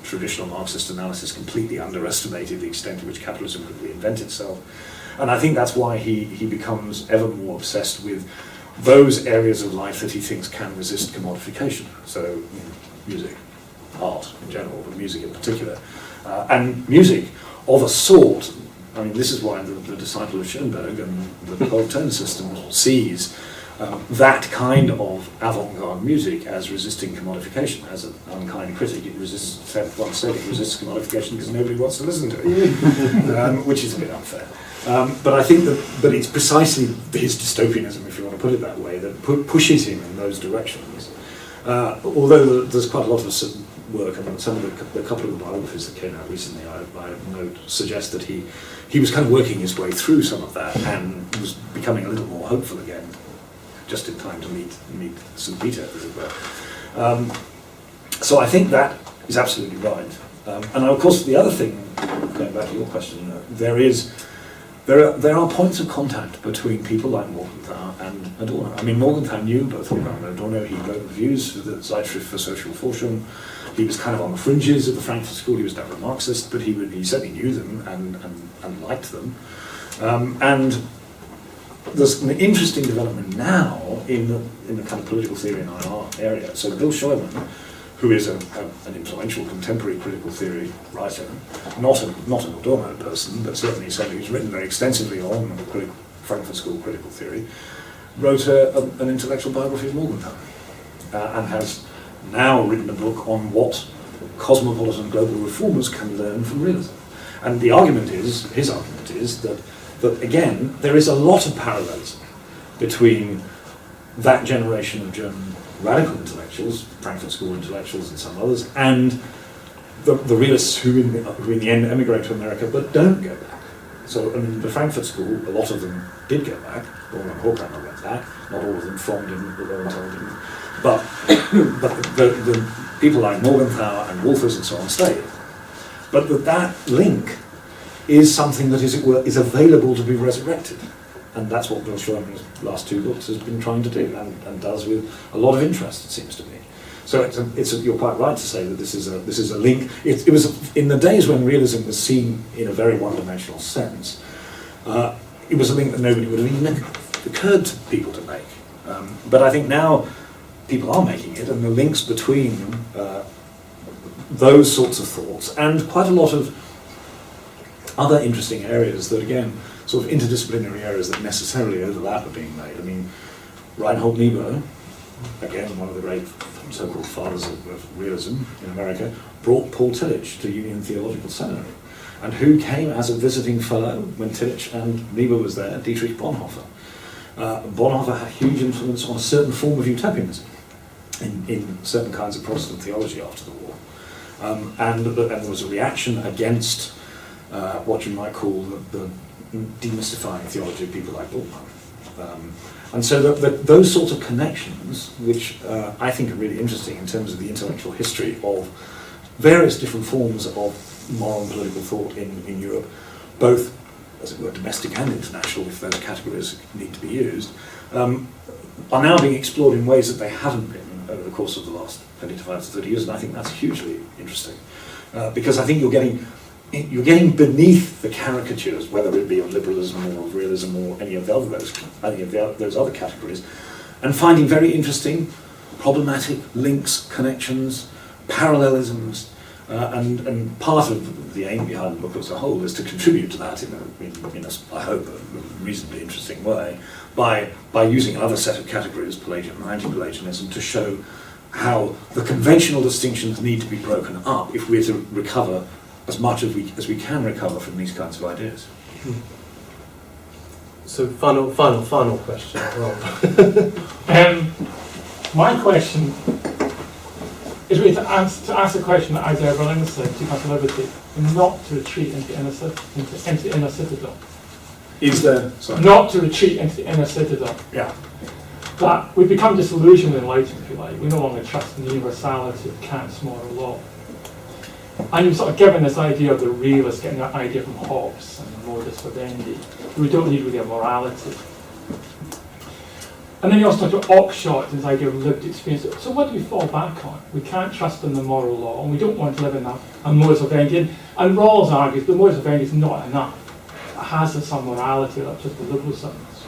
traditional Marxist analysis completely underestimated the extent to which capitalism could reinvent itself. And I think that's why he becomes ever more obsessed with those areas of life that he thinks can resist commodification. So music, art in general, but music in particular. And music of a sort, I mean, this is why the disciple of Schoenberg and the whole tone system sees that kind of avant-garde music as resisting commodification. As an unkind critic, it resists commodification because nobody wants to listen to it, which is a bit unfair. But I think that it's precisely his dystopianism, if you want to put it that way, that pushes him in those directions. Although there's quite a lot of work, and some of the couple of the biographies that came out recently, I note, suggest that he was kind of working his way through some of that and was becoming a little more hopeful again, just in time to meet St. Peter, as it were. So I think that is absolutely right. And of course, the other thing, going back to your question, there are points of contact between people like Morgenthau and Adorno. I mean, Morgenthau knew both Morgenthau and Adorno. He wrote reviews for the Zeitschrift für Sozialforschung. He was kind of on the fringes of the Frankfurt School. He was never a Marxist, but he certainly knew them and liked them. And there's an interesting development now in the kind of political theory in our area. So Bill Scheuermann, who is an influential contemporary critical theory writer, not an Adorno person, but certainly somebody who's written very extensively on Frankfurt School critical theory, wrote an intellectual biography of Morgenthau, and has now written a book on what cosmopolitan global reformers can learn from realism. And his argument is that again, there is a lot of parallelism between that generation of German radical intellectuals, Frankfurt School intellectuals and some others, and the realists who in the end emigrate to America but don't go back. So, I mean, the Frankfurt School, a lot of them did go back. Roland Horkheimer went back. Not all of them, Fromm didn't, Lowenthal didn't. But the people like Morgenthau and Wolfers and so on stayed. But that link is something that, as it were, is available to be resurrected. And that's what Bill Schroeder's last two books has been trying to do, and does with a lot of interest, it seems to me. So you're quite right to say that this is a link. It was in the days when realism was seen in a very one-dimensional sense. It was a link that nobody would have even occurred to people to make. But I think now people are making it, and the links between those sorts of thoughts and quite a lot of other interesting areas that, again, sort of interdisciplinary areas that necessarily overlap are being made. I mean, Reinhold Niebuhr, again, one of the great so-called fathers of realism in America, brought Paul Tillich to Union Theological Seminary. And who came as a visiting fellow when Tillich and Niebuhr was there? Dietrich Bonhoeffer. Bonhoeffer had huge influence on a certain form of utopianism in certain kinds of Protestant theology after the war. And there was a reaction against what you might call the demystifying theology of people like Bultmann. And so those sorts of connections, which I think are really interesting in terms of the intellectual history of various different forms of moral and political thought in Europe, both, as it were, domestic and international, if those categories need to be used, are now being explored in ways that they haven't been over the course of the last 25 to 30 years, and I think that's hugely interesting. Because I think you're getting beneath the caricatures, whether it be of liberalism or of realism or any of those other categories, and finding very interesting, problematic links, connections, parallelisms, and part of the aim behind the book as a whole is to contribute to that in a I hope, a reasonably interesting way by using another set of categories, Pelagian and anti-Pelagianism, to show how the conventional distinctions need to be broken up if we're to recover as much as we can recover from these kinds of ideas. So final question. Rob. My question is really to ask the question that Isaiah Berlin said, to come to liberty, and not to retreat into the inner citadel. Is there? Sorry. Not to retreat into the inner citadel. Yeah. That we've become disillusioned with enlightenment, if you like. We no longer trust in the universality of Kant's moral law. And you've sort of given this idea of the realist getting that idea from Hobbes and the modus vivendi. We don't need really a morality. And then you also talk about Oxshott and this idea of lived experience. So what do we fall back on? We can't trust in the moral law, and we don't want to live in a modus vivendi. And Rawls argues the modus vivendi is not enough. It has some morality, that's just the liberal sentence.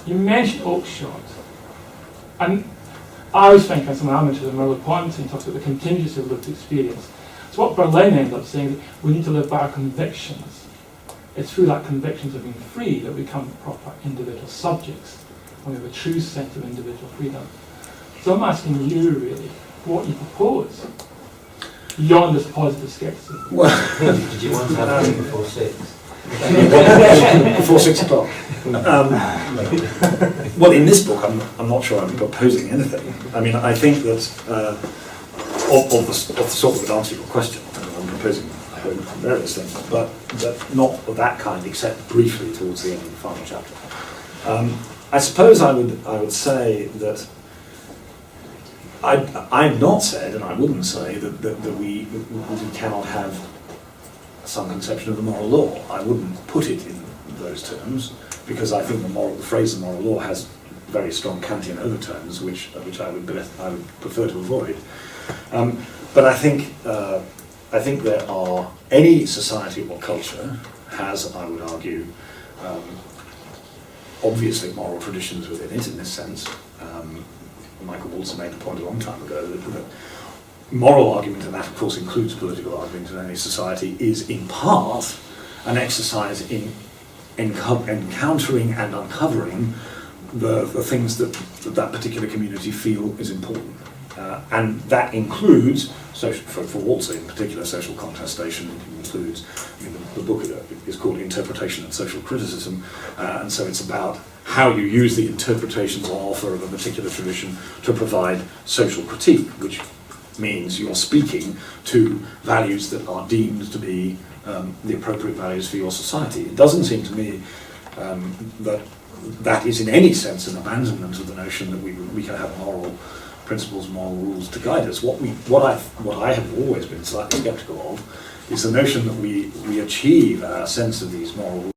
You mentioned Oxshott, and I was thinking some elements of Merleau-Ponty talks about the contingency of lived experience. So what Berlin ended up saying is we need to live by our convictions. It's through that convictions of being free that we become proper individual subjects, and we have a true sense of individual freedom. So I'm asking you really what you propose beyond this positive skepticism. Well, did you want to have it before 6? Before 6 o'clock. Well, in this book, I'm not sure I'm proposing anything. I mean, I think that of the sort that would answer your question, I'm proposing, I hope, various things, but not of that kind, except briefly towards the end of the final chapter. I suppose I would say that I've not said, and I wouldn't say, that we cannot have some conception of the moral law. I wouldn't put it in those terms, because I think the phrase the moral law has very strong Kantian overtones, which I would prefer to avoid. But I think there are, any society or culture has, I would argue, obviously moral traditions within it in this sense. Michael Walzer made the point a long time ago that moral argument, and that of course includes political argument in any society, is in part an exercise in encountering and uncovering the things that particular community feel is important. And that includes, social, for Walzer in particular, social contestation includes, I mean, the book is called Interpretation and Social Criticism, and so it's about how you use the interpretations on offer of a particular tradition to provide social critique, which means you're speaking to values that are deemed to be the appropriate values for your society. It doesn't seem to me that is in any sense an abandonment of the notion that we can have moral principles, moral rules to guide us. What I have always been slightly sceptical of is the notion that we achieve our sense of these moral rules